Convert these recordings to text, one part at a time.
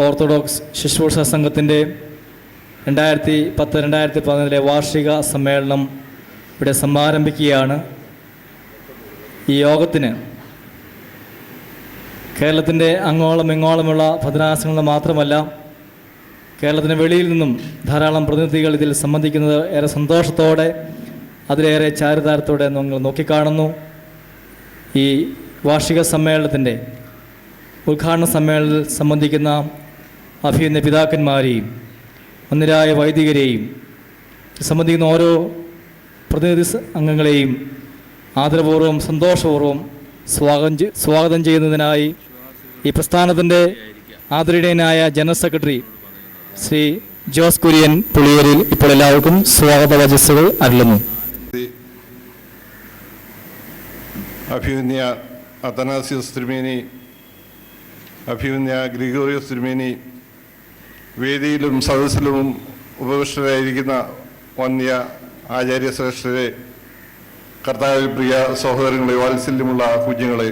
Orthodox ശുശ്രൂഷ സംഘത്തിൻ്റെ 2010-2011 വാർഷിക സമ്മേളനം ഇവിടെ സമാരംഭിക്കുകയാണ്. ഈ യോഗത്തിന് കേരളത്തിൻ്റെ അങ്ങോളം ഇങ്ങോളമുള്ള ഭദ്രാസനങ്ങൾ മാത്രമല്ല, കേരളത്തിന് വെളിയിൽ നിന്നും ധാരാളം പ്രതിനിധികൾ ഇതിൽ സംബന്ധിക്കുന്നത് ഏറെ സന്തോഷത്തോടെ, അതിലേറെ ചാരിതാരത്തോടെ നമ്മൾ നോക്കിക്കാണുന്നു. ഈ വാർഷിക സമ്മേളനത്തിൻ്റെ ഉദ്ഘാടന സമ്മേളനത്തിൽ സംബന്ധിക്കുന്ന അഭിനന്ദ പിതാക്കന്മാരെയും മന്ദിരായ വൈദികരെയും സംബന്ധിക്കുന്ന ഓരോ പ്രതിനിധി അംഗങ്ങളെയും ആദരപൂർവ്വം സന്തോഷപൂർവ്വം സ്വാഗതം ചെയ്യുന്നതിനായി ഈ പ്രസ്ഥാനത്തിൻ്റെ ആദരണീയനായ ജനറൽ സെക്രട്ടറി ശ്രീ ജോസ് കുര്യൻ പുളിയൂരിൽ ഇപ്പോൾ എല്ലാവർക്കും സ്വാഗത വചസ്സുകൾ അരുളുന്നു. അഭിമന്യ അത്തനാസിയോസ് തിരുമേനി, അഭിമന്യ ഗ്രിഗോറിയോസ് തിരുമേനി, വേദിയിലും സദസ്സിലും ഉപവിഷ്ടരായിരിക്കുന്ന വന്യ ആചാര്യശ്രേഷ്ഠരെ, കർത്താവിൽ പ്രിയ സഹോദരങ്ങളെ, വാത്സല്യമുള്ള കുഞ്ഞുങ്ങളെ,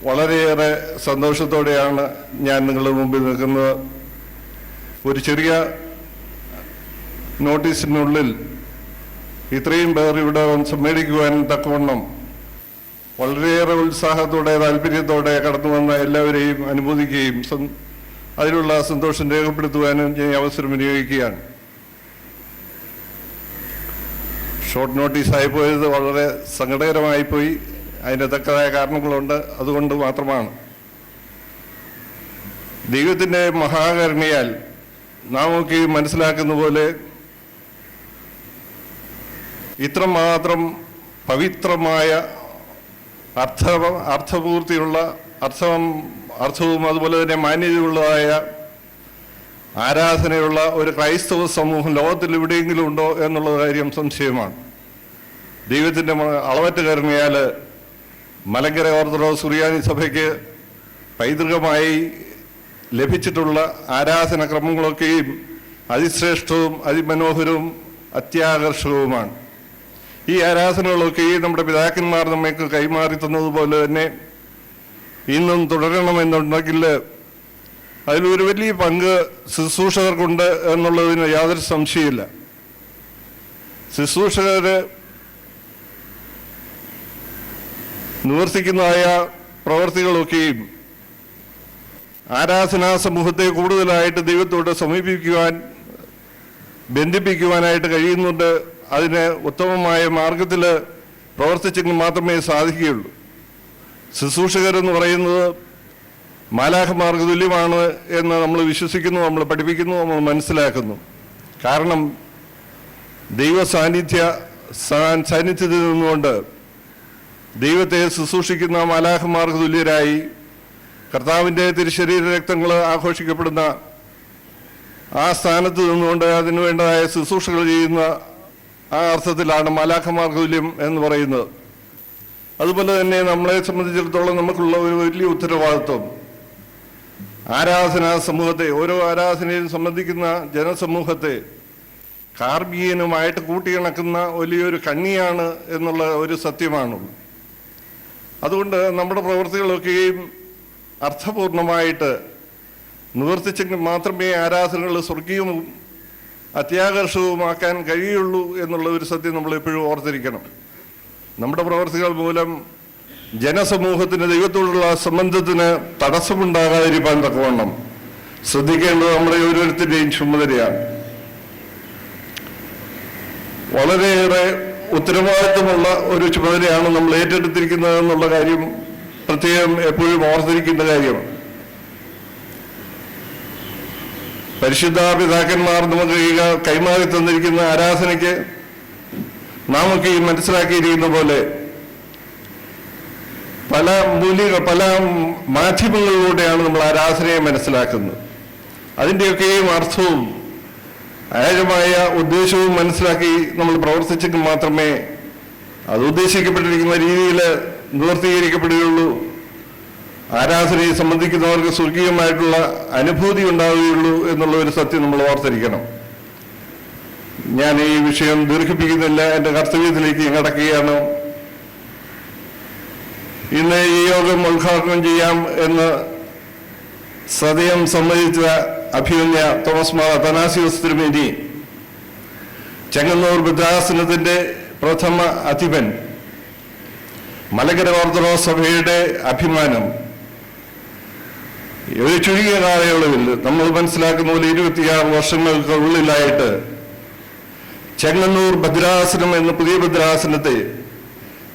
വളരെയേറെ സന്തോഷത്തോടെയാണ് ഞാൻ നിങ്ങളുടെ മുമ്പിൽ നിൽക്കുന്നത്. ഒരു ചെറിയ നോട്ടീസിനുള്ളിൽ ഇത്രയും പേർ ഇവിടെ സമ്മേളിക്കുവാൻ തക്കവണ്ണം വളരെയേറെ ഉത്സാഹത്തോടെ താല്പര്യത്തോടെ കടന്നു വന്ന എല്ലാവരെയും അനുമോദിക്കുകയും അതിലുള്ള സന്തോഷം രേഖപ്പെടുത്തുവാനും ഞാൻ അവസരം വിനിയോഗിക്കുകയാണ്. ഷോർട്ട് നോട്ടീസായി പോയത് വളരെ സങ്കടകരമായിപ്പോയി. അതിൻ്റെ തക്കതായ കാരണങ്ങളുണ്ട്, അതുകൊണ്ട് മാത്രമാണ്. ദൈവത്തിൻ്റെ മഹാകരുണയാൽ നാമൊക്കെ മനസ്സിലാക്കുന്ന പോലെ ഇത്രമാത്രം പവിത്രമായ അർത്ഥപൂർത്തിയുള്ള അർത്ഥവും അതുപോലെ തന്നെ മാന്യതയുള്ളതായ ആരാധനയുള്ള ഒരു ക്രൈസ്തവ സമൂഹം ലോകത്തിൽ എവിടെയെങ്കിലും ഉണ്ടോ എന്നുള്ള കാര്യം സംശയമാണ്. ദൈവത്തിൻ്റെ അളവറ്റ കരുണയാൽ മലങ്കര ഓർത്തഡോക്സ് സുറിയാനി സഭയ്ക്ക് പൈതൃകമായി ലഭിച്ചിട്ടുള്ള ആരാധന ക്രമങ്ങളൊക്കെയും അതിശ്രേഷ്ഠവും അതിമനോഹരവും അത്യാകർഷകവുമാണ്. ഈ ആരാധനകളൊക്കെയും നമ്മുടെ പിതാക്കന്മാർ നമ്മൾക്ക് കൈമാറി തന്നതുപോലെ തന്നെ ഇന്നും തുടരണമെന്നുണ്ടെങ്കിൽ അതിലൊരു വലിയ പങ്ക് ശുശ്രൂഷകർക്കുണ്ട് എന്നുള്ളതിന് യാതൊരു സംശയമില്ല. ശുശ്രൂഷകർ നിവർത്തിക്കുന്നതായ പ്രവർത്തികളൊക്കെയും ആരാധനാ സമൂഹത്തെ കൂടുതലായിട്ട് ദൈവത്തോട് സമീപിക്കുവാൻ, ബന്ധിപ്പിക്കുവാനായിട്ട് കഴിയുന്നുണ്ട്. അതിന് ഉത്തമമായ മാർഗത്തിൽ പ്രവർത്തിച്ചെങ്കിൽ മാത്രമേ സാധിക്കുകയുള്ളൂ. ശുശ്രൂഷകരെന്ന് പറയുന്നത് മാലാഖമാർക്ക് തുല്യമാണ് എന്ന് നമ്മൾ വിശ്വസിക്കുന്നു, നമ്മൾ പഠിപ്പിക്കുന്നു, നമ്മൾ മനസ്സിലാക്കുന്നു. കാരണം ദൈവ സാന്നിധ്യത്തിൽ നിന്നുകൊണ്ട് ദൈവത്തെ ശുശ്രൂഷിക്കുന്ന മാലാഖമാർക്ക് തുല്യരായി കർത്താവിൻ്റെ തിരുശരീര രക്തങ്ങൾ ആഘോഷിക്കപ്പെടുന്ന ആ സ്ഥാനത്ത് നിന്നുകൊണ്ട് അതിനുവേണ്ടതായ ശുശ്രൂഷകൾ ചെയ്യുന്ന ആ അർത്ഥത്തിലാണ് മാലാഖമാർക്ക് തുല്യം എന്ന് പറയുന്നത്. അതുപോലെ തന്നെ നമ്മളെ സംബന്ധിച്ചിടത്തോളം നമുക്കുള്ള ഒരു വലിയ ഉത്തരവാദിത്വം ആരാധനാ സമൂഹത്തെ, ഓരോ ആരാധനയും സംബന്ധിക്കുന്ന ജനസമൂഹത്തെ കാർമികനുമായിട്ട് കൂട്ടിയിണക്കുന്ന വലിയൊരു കണ്ണിയാണ് എന്നുള്ള ഒരു സത്യമാണ്. അതുകൊണ്ട് നമ്മുടെ പ്രവൃത്തികളൊക്കെയും അർത്ഥപൂർണമായിട്ട് നിവർത്തിച്ചെങ്കിൽ മാത്രമേ ആരാധനകൾ സ്വർഗീയവും അത്യാകർഷകവുമാക്കാൻ കഴിയുള്ളൂ എന്നുള്ള ഒരു സത്യം നമ്മൾ എപ്പോഴും ഓർത്തിരിക്കണം. നമ്മുടെ പ്രവർത്തികൾ മൂലം ജനസമൂഹത്തിന് ദൈവത്തോടുള്ള സംബന്ധത്തിന് തടസ്സമുണ്ടാകാതിരിക്കാൻ തക്കവണ്ണം ശ്രദ്ധിക്കേണ്ടത് നമ്മുടെ ഓരോരുത്തരുടെയും ചുമതലയാണ്. വളരെയേറെ ഉത്തരവാദിത്വമുള്ള ഒരു ചുമതലയാണ് നമ്മൾ ഏറ്റെടുത്തിരിക്കുന്നത് എന്നുള്ള കാര്യം പ്രത്യേകം എപ്പോഴും ഓർത്തിരിക്കേണ്ട കാര്യമാണ്. പരിശുദ്ധ പിതാക്കന്മാർ നമുക്ക് കൈമാറി തന്നിരിക്കുന്ന ആരാധനയ്ക്ക് നാമൊക്കെ മനസ്സിലാക്കിയിരിക്കുന്ന പോലെ പല മാധ്യമങ്ങളിലൂടെയാണ് നമ്മൾ ആരാധനയെ മനസ്സിലാക്കുന്നത്. അതിൻ്റെയൊക്കെയും അർത്ഥവും ആഴമായ ഉദ്ദേശവും മനസ്സിലാക്കി നമ്മൾ പ്രവർത്തിച്ചെങ്കിൽ മാത്രമേ അത് ഉദ്ദേശിക്കപ്പെട്ടിരിക്കുന്ന രീതിയിൽ നിവർത്തീകരിക്കപ്പെടുകയുള്ളൂ. ആരാധനയെ സംബന്ധിക്കുന്നവർക്ക് സ്വർഗീയമായിട്ടുള്ള അനുഭൂതി ഉണ്ടാവുകയുള്ളൂ എന്നുള്ള ഒരു സത്യം നമ്മൾ ഓർത്തിരിക്കണം. ഞാൻ ഈ വിഷയം ദീർഘിപ്പിക്കുന്നില്ല, എൻ്റെ കർത്തവ്യത്തിലേക്ക് കടക്കുകയാണ്. ഇന്ന് ഈ യോഗം ഉദ്ഘാടനം ചെയ്യാം എന്ന് സദയം സമ്മതിച്ച അഭിമന്യ തോമസ് മാർ അത്തനാസിയോസ് തിരുമേനി, ചെങ്ങന്നൂർ ഭദ്രാസനത്തിന്റെ പ്രഥമ അധിപൻ, മലങ്കര ഓർത്തഡോക്സ് സഭയുടെ അഭിമാനം, ഒരു ചുരുങ്ങിയ കാലയളവിൽ നമ്മൾ മനസ്സിലാക്കുന്ന പോലെ 26 വർഷങ്ങൾക്ക് ഉള്ളിലായിട്ട് ചെങ്ങന്നൂർ ഭദ്രാസനം എന്ന പുതിയ ഭദ്രാസനത്തെ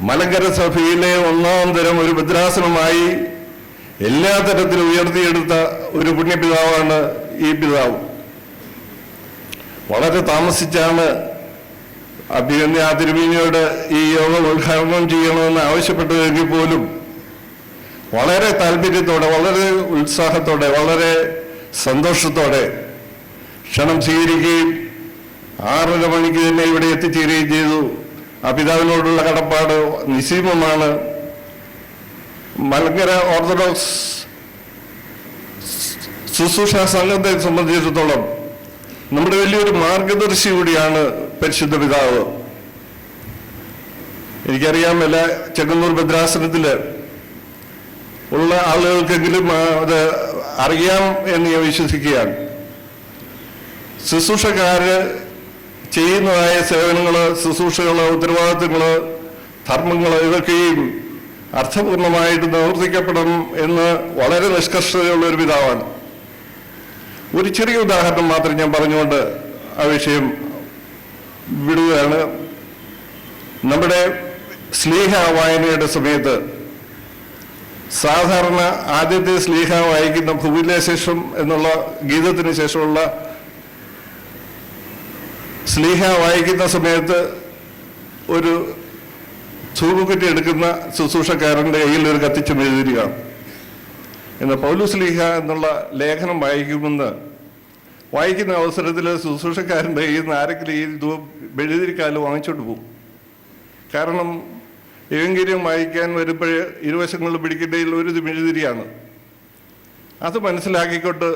മലങ്കര സഭയിലെ ഒന്നാം തരം ഒരു ഭദ്രാസനമായി എല്ലാ തരത്തിലും ഉയർത്തിയെടുത്ത ഒരു പുണ്യപിതാവാണ് ഈ പിതാവ്. വളരെ താമസിച്ചാണ് അഭിമന്യ തിരുമേനിയോട് ഈ യോഗം ഉദ്ഘാടനം ചെയ്യണമെന്ന് ആവശ്യപ്പെട്ടതെങ്കിൽ പോലും വളരെ താല്പര്യത്തോടെ, വളരെ ഉത്സാഹത്തോടെ, വളരെ സന്തോഷത്തോടെ ക്ഷണം സ്വീകരിക്കുകയും 6:30 മണിക്ക് തന്നെ ഇവിടെ എത്തിച്ചേരുകയും ചെയ്തു. ആ പിതാവിനോടുള്ള കടപ്പാട് നിസ്സീമമാണ്. മലങ്കര ഓർത്തഡോക്സ് ശുശ്രൂഷ സംഘത്തെ സംബന്ധിച്ചിടത്തോളം നമ്മുടെ വലിയൊരു മാർഗദർശി കൂടിയാണ് പരിശുദ്ധ പിതാവ്. എനിക്കറിയാം, എല്ലാ ചെങ്ങന്നൂർ ഭദ്രാസനത്തില് ഉള്ള ആളുകൾക്കെങ്കിലും അത് അറിയാം എന്ന് ഞാൻ വിശ്വസിക്കുകയാണ്. ശുശ്രൂഷക്കാര് ചെയ്യുന്നതായ സേവനങ്ങള്, ശുശ്രൂഷകള്, ഉത്തരവാദിത്വങ്ങള്, ധർമ്മങ്ങള് ഇതൊക്കെയും അർത്ഥപൂർണമായിട്ട് നിവർത്തിക്കപ്പെടണം എന്ന് വളരെ നിഷ്കർഷതയുള്ള ഒരു പിതാവാണ്. ഒരു ചെറിയ ഉദാഹരണം മാത്രം ഞാൻ പറഞ്ഞുകൊണ്ട് ആ വിഷയം വിടുകയാണ്. നമ്മുടെ സ്ലീഹ വായനയുടെ സമയത്ത് സാധാരണ ആദ്യത്തെ സ്ലീഹ വായിക്കുന്ന ഭൂവിലെ ശേഷം എന്നുള്ള ഗീതത്തിന് ശേഷമുള്ള സ്ലീഹ വായിക്കുന്ന സമയത്ത് ഒരു ചൂടുകുറ്റി എടുക്കുന്ന ശുശ്രൂഷക്കാരൻ്റെ കയ്യിൽ ഒരു കത്തിച്ച മെഴുതിരിയാണ്. എന്നാൽ പൗലോസ് ലീഹ എന്നുള്ള ലേഖനം വായിക്കുന്ന അവസരത്തിൽ ശുശ്രൂഷക്കാരൻ്റെ കയ്യിൽ നിന്ന് ആരെങ്കിലും ഈ മെഴുതിരിക്കാല് വാങ്ങിച്ചോണ്ട് പോകും. കാരണം ഏവെങ്കിലും വായിക്കാൻ വരുമ്പോൾ ഇരുവശങ്ങളിൽ പിടിക്കുന്നതിൽ ഒരു മെഴുതിരിയാണ്. അത് മനസ്സിലാക്കിക്കൊണ്ട്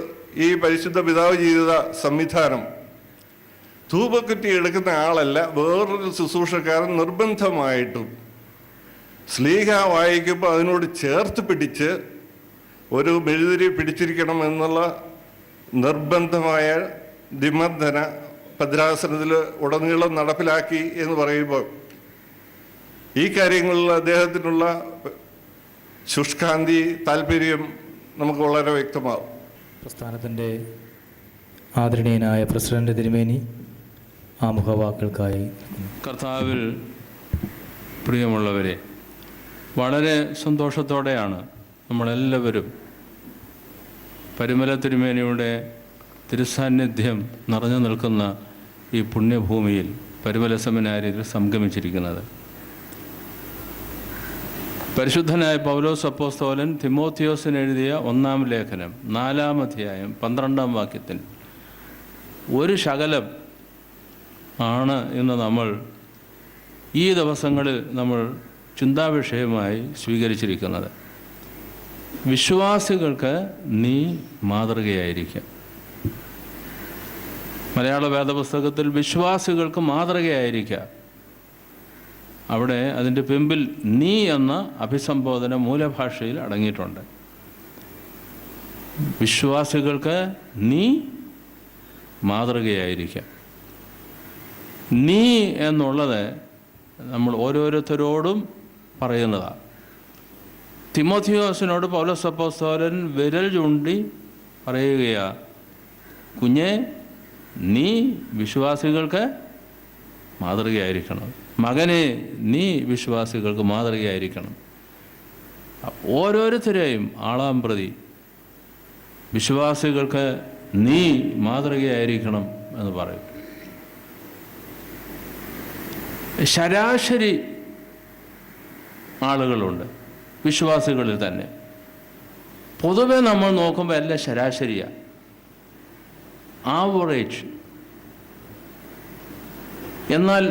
ഈ പരിശുദ്ധ പിതാവ് ചെയ്ത സംവിധാനം, ധൂപക്കുറ്റി എടുക്കുന്ന ആളല്ല, വേറൊരു ശുശ്രൂഷക്കാരൻ നിർബന്ധമായിട്ടും സ്ലീഹ വായിക്കുമ്പോൾ അതിനോട് ചേർത്ത് പിടിച്ച് ഒരു മെഴുതിരി പിടിച്ചിരിക്കണം എന്നുള്ള നിർബന്ധമായ നിബന്ധന ഭദ്രാസനത്തിൽ ഉടനീളം നടപ്പിലാക്കി എന്ന് പറയുമ്പോൾ ഈ കാര്യങ്ങളിൽ അദ്ദേഹത്തിനുള്ള ശുഷ്കാന്തി, താല്പര്യം നമുക്ക് വളരെ വ്യക്തമാകും. പ്രസ്ഥാനത്തിൻ്റെ ആദരണീയനായ പ്രസിഡന്റ് തിരുമേനി ആമുഖവാക്കുകൾക്കായി. കർത്താവിൽ പ്രിയമുള്ളവരെ, വളരെ സന്തോഷത്തോടെയാണ് നമ്മളെല്ലാവരും പരിമല തിരുമേനിയുടെ തിരുസാന്നിധ്യം നിറഞ്ഞു നിൽക്കുന്ന ഈ പുണ്യഭൂമിയിൽ പരിമല സെമിനാരിയിൽ സംഗമിച്ചിരിക്കുന്നത്. പരിശുദ്ധനായ പൗലോസ് അപ്പോസ്തലൻ തിമോത്തിയോസിന് എഴുതിയ 1-ാം ലേഖനം 4-ാം അധ്യായം 12-ാം വാക്യത്തിൽ ഒരു ശകലം ആണ് ഇന്ന് നമ്മൾ ഈ ദിവസങ്ങളിൽ നമ്മൾ ചിന്താവിഷയമായി സ്വീകരിച്ചിരിക്കുന്നത്. വിശ്വാസികൾക്ക് നീ മാതൃകയായിരിക്കും. മലയാള വേദപുസ്തകത്തിൽ വിശ്വാസികൾക്ക് മാതൃകയായിരിക്കുക. അവിടെ അതിൻ്റെ പിമ്പിൽ നീ എന്ന അഭിസംബോധന മൂലഭാഷയിൽ അടങ്ങിയിട്ടുണ്ട്. വിശ്വാസികൾക്ക് നീ മാതൃകയായിരിക്കുക. നീ എന്നുള്ളത് നമ്മൾ ഓരോരുത്തരോടും പറയുന്നതാണ്. തിമോത്തിയോസിനോട് പൗലോസ് അപ്പോസ്തലൻ വിരൽ ചൂണ്ടി പറയുകയാ, കുഞ്ഞെ, നീ വിശ്വാസികൾക്ക് മാതൃകയായിരിക്കണം. മകനെ, നീ വിശ്വാസികൾക്ക് മാതൃകയായിരിക്കണം. ഓരോരുത്തരെയും ആളാം പ്രതി വിശ്വാസികൾക്ക് നീ മാതൃകയായിരിക്കണം എന്ന് പറയും. ശരാശരി ആളുകളുണ്ട് വിശ്വാസികളിൽ തന്നെ. പൊതുവെ നമ്മൾ നോക്കുമ്പോൾ എല്ലാം ശരാശരിയാണ്, ആവറേജ്. എന്നാൽ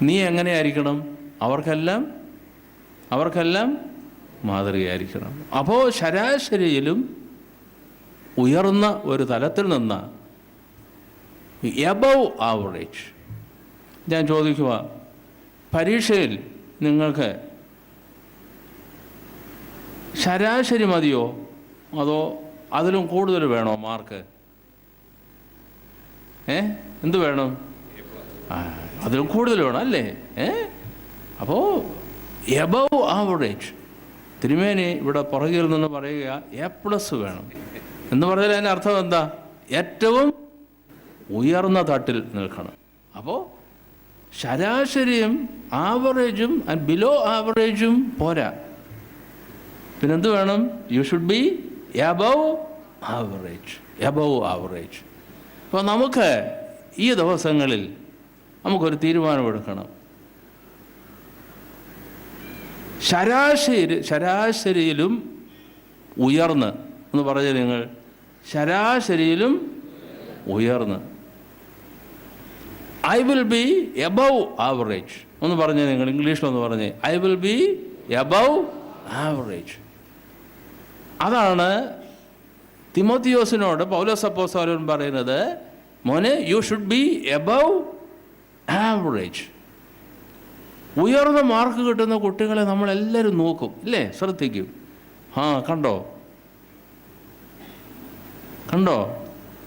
നീ എങ്ങനെയായിരിക്കണം? അവർക്കെല്ലാം മാതൃകയായിരിക്കണം. അപ്പോൾ ശരാശരിയിലും ഉയർന്ന ഒരു തലത്തിൽ നിന്ന് എബവ് ആവറേജ്. ഞാൻ ചോദിക്കുക, പരീക്ഷയിൽ നിങ്ങൾക്ക് ശരാശരി മതിയോ അതോ അതിലും കൂടുതൽ വേണോ മാർക്ക്? എന്ത് വേണം? അതിലും കൂടുതൽ വേണം അല്ലേ? അപ്പോൾ എബവ് ആവറേജ്. തിരുമേനി ഇവിടെ പുറകിൽ നിന്ന് പറയുക A+ വേണം എന്ന് പറഞ്ഞാൽ അതിൻ്റെ അർത്ഥം എന്താ? ഏറ്റവും ഉയർന്ന തട്ടിൽ നിൽക്കണം. അപ്പോൾ ശരാശരിയും ആവറേജും ബിലോ ആവറേജും പോരാ, പിന്നെന്ത് വേണം? You should be above average. Above average. അപ്പോൾ നമുക്ക് ഈ ദിവസങ്ങളിൽ നമുക്കൊരു തീരുമാനമെടുക്കണം. ശരാശരിയിലും ഉയർന്ന് എന്ന് പറഞ്ഞ് നിങ്ങൾ, ശരാശരിയിലും ഉയർന്ന്. I will be above average ഒന്ന് പറഞ്ഞ് നിങ്ങൾ, ഇംഗ്ലീഷിലൊന്ന് പറഞ്ഞ്, I will be above average. അതാണ് തിമോത്തിയോസിനോട് പൗലോസ് അപ്പോസ്തലൻ പറയുന്നത്, മോനെ you should be above average. ഉയർന്ന മാർക്ക് കിട്ടുന്ന കുട്ടികളെ നമ്മളെല്ലാവരും നോക്കും ഇല്ലേ, ശ്രദ്ധിക്കും. കണ്ടോ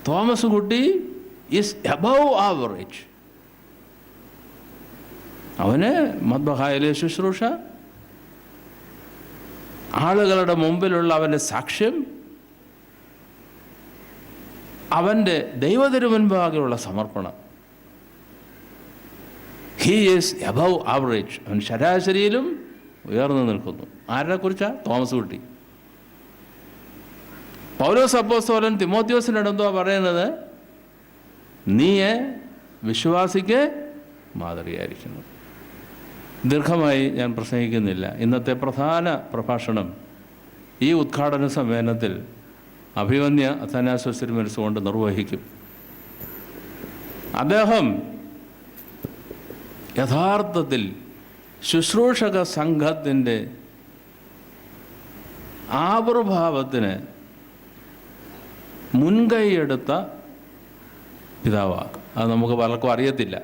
തോമസ് കുട്ടി ഈസ് എബവ് ആവറേജ്. അവന് മദ്ബഹായിലെ ശുശ്രൂഷ, ആളുകളുടെ മുമ്പിലുള്ള അവൻ്റെ സാക്ഷ്യം, അവൻ്റെ ദൈവത്തിരുമുൻപാകെയുള്ള സമർപ്പണം, ഹീ ഈസ് എബവ് ആവറേജ്. അവൻ ശരാശരിയിലും ഉയർന്നു നിൽക്കുന്നു. ആരെ കുറിച്ചാ? തോമസ് കുട്ടി. പൗലോസ് അപ്പോസ്തലൻ തിമോത്തിയോസിനോട് എന്തോ പറയുന്നത്? നീ വിശ്വാസിക്ക് മാതൃകയായിരിക്കുന്നു. ദീർഘമായി ഞാൻ പ്രസംഗിക്കുന്നില്ല. ഇന്നത്തെ പ്രധാന പ്രഭാഷണം ഈ ഉദ്ഘാടന സമ്മേളനത്തിൽ അഭിമന്യ അത്തനാസ്യോസ് തിരുമേനി കൊണ്ട് നിർവഹിക്കും. അദ്ദേഹം യഥാർത്ഥത്തിൽ ശുശ്രൂഷക സംഘത്തിൻ്റെ ആവിർഭാവത്തിന് മുൻകൈയെടുത്ത പിതാവാണ്. അത് നമുക്ക് പലർക്കും അറിയത്തില്ല.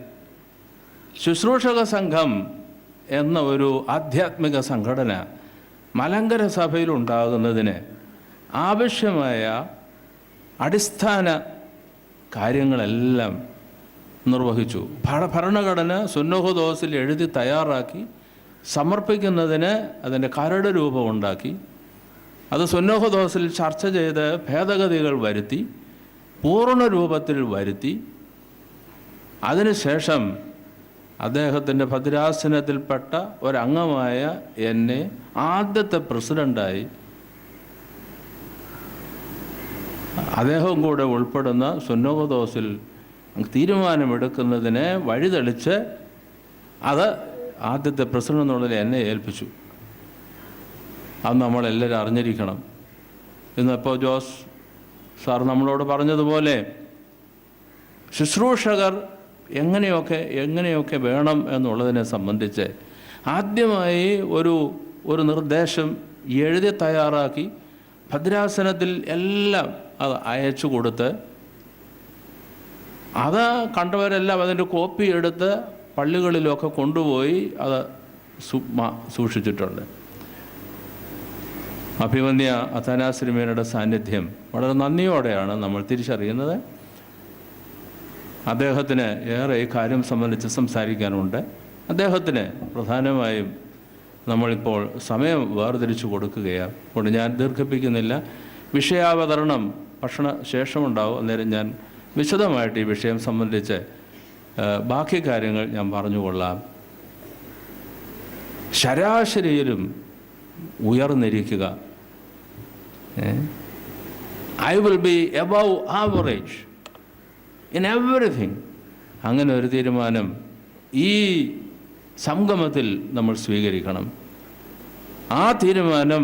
ശുശ്രൂഷക സംഘം എന്ന ഒരു ആധ്യാത്മിക സംഘടന മലങ്കര സഭയിലുണ്ടാകുന്നതിന് ആവശ്യമായ അടിസ്ഥാന കാര്യങ്ങളെല്ലാം നിർവഹിച്ചു. ഭരണഘടന സുന്നഹദോസിൽ എഴുതി തയ്യാറാക്കി സമർപ്പിക്കുന്നതിന് അതിൻ്റെ കരട് രൂപം ഉണ്ടാക്കി, അത് സുന്നഹദോസിൽ ചർച്ച ചെയ്ത് ഭേദഗതികൾ വരുത്തി, പൂർണ്ണ രൂപത്തിൽ വരുത്തി. അതിനുശേഷം അദ്ദേഹത്തിൻ്റെ ഭദ്രാസനത്തിൽപ്പെട്ട ഒരംഗമായ എന്നെ ആദ്യത്തെ പ്രസിഡൻ്റായി അദ്ദേഹം കൂടെ ഉൾപ്പെടുന്ന സുന്നഹദോസിൽ തീരുമാനമെടുക്കുന്നതിന് വഴിതെളിച്ച് അത് ആദ്യത്തെ പ്രസിഡന്റ് എന്നുള്ളതിൽ എന്നെ ഏൽപ്പിച്ചു. അത് നമ്മളെല്ലാവരും അറിഞ്ഞിരിക്കണം. ഇന്നിപ്പോൾ ജോസ് സാർ നമ്മളോട് പറഞ്ഞതുപോലെ ശുശ്രൂഷകർ എങ്ങനെയൊക്കെ വേണം എന്നുള്ളതിനെ സംബന്ധിച്ച് ആദ്യമായി ഒരു നിർദ്ദേശം എഴുതി തയ്യാറാക്കി ഭദ്രാസനത്തിൽ എല്ലാം അത് അയച്ചു കൊടുത്ത്, അത് കണ്ടവരെല്ലാം അതിൻ്റെ കോപ്പി എടുത്ത് പള്ളികളിലൊക്കെ കൊണ്ടുപോയി അത് സൂക്ഷിച്ചിട്ടുണ്ട്. അഭിമന്യ അത്തനാസ് തിരുമേനിയുടെ സാന്നിധ്യം വളരെ നന്ദിയോടെയാണ് നമ്മൾ തിരിച്ചറിയുന്നത്. അദ്ദേഹത്തിന് ഏറെ ഈ കാര്യം സംബന്ധിച്ച് സംസാരിക്കാനുണ്ട്. അദ്ദേഹത്തിന് പ്രധാനമായും നമ്മളിപ്പോൾ സമയം വേർതിരിച്ചു കൊടുക്കുകയാണ്. അതുകൊണ്ട് ഞാൻ ദീർഘിപ്പിക്കുന്നില്ല. വിഷയാവതരണം ഭക്ഷണ ശേഷമുണ്ടാവും. അന്നേരം ഞാൻ വിശദമായിട്ട് ഈ വിഷയം സംബന്ധിച്ച് ബാക്കി കാര്യങ്ങൾ ഞാൻ പറഞ്ഞുകൊള്ളാം. ശരാശരിയിലും ഉയർന്നിരിക്കുക. I will be above average in everything. അങ്ങനെ ഒരു തീരുമാനം ഈ സംഗമത്തിൽ നമ്മൾ സ്വീകരിക്കണം. ആ തീരുമാനം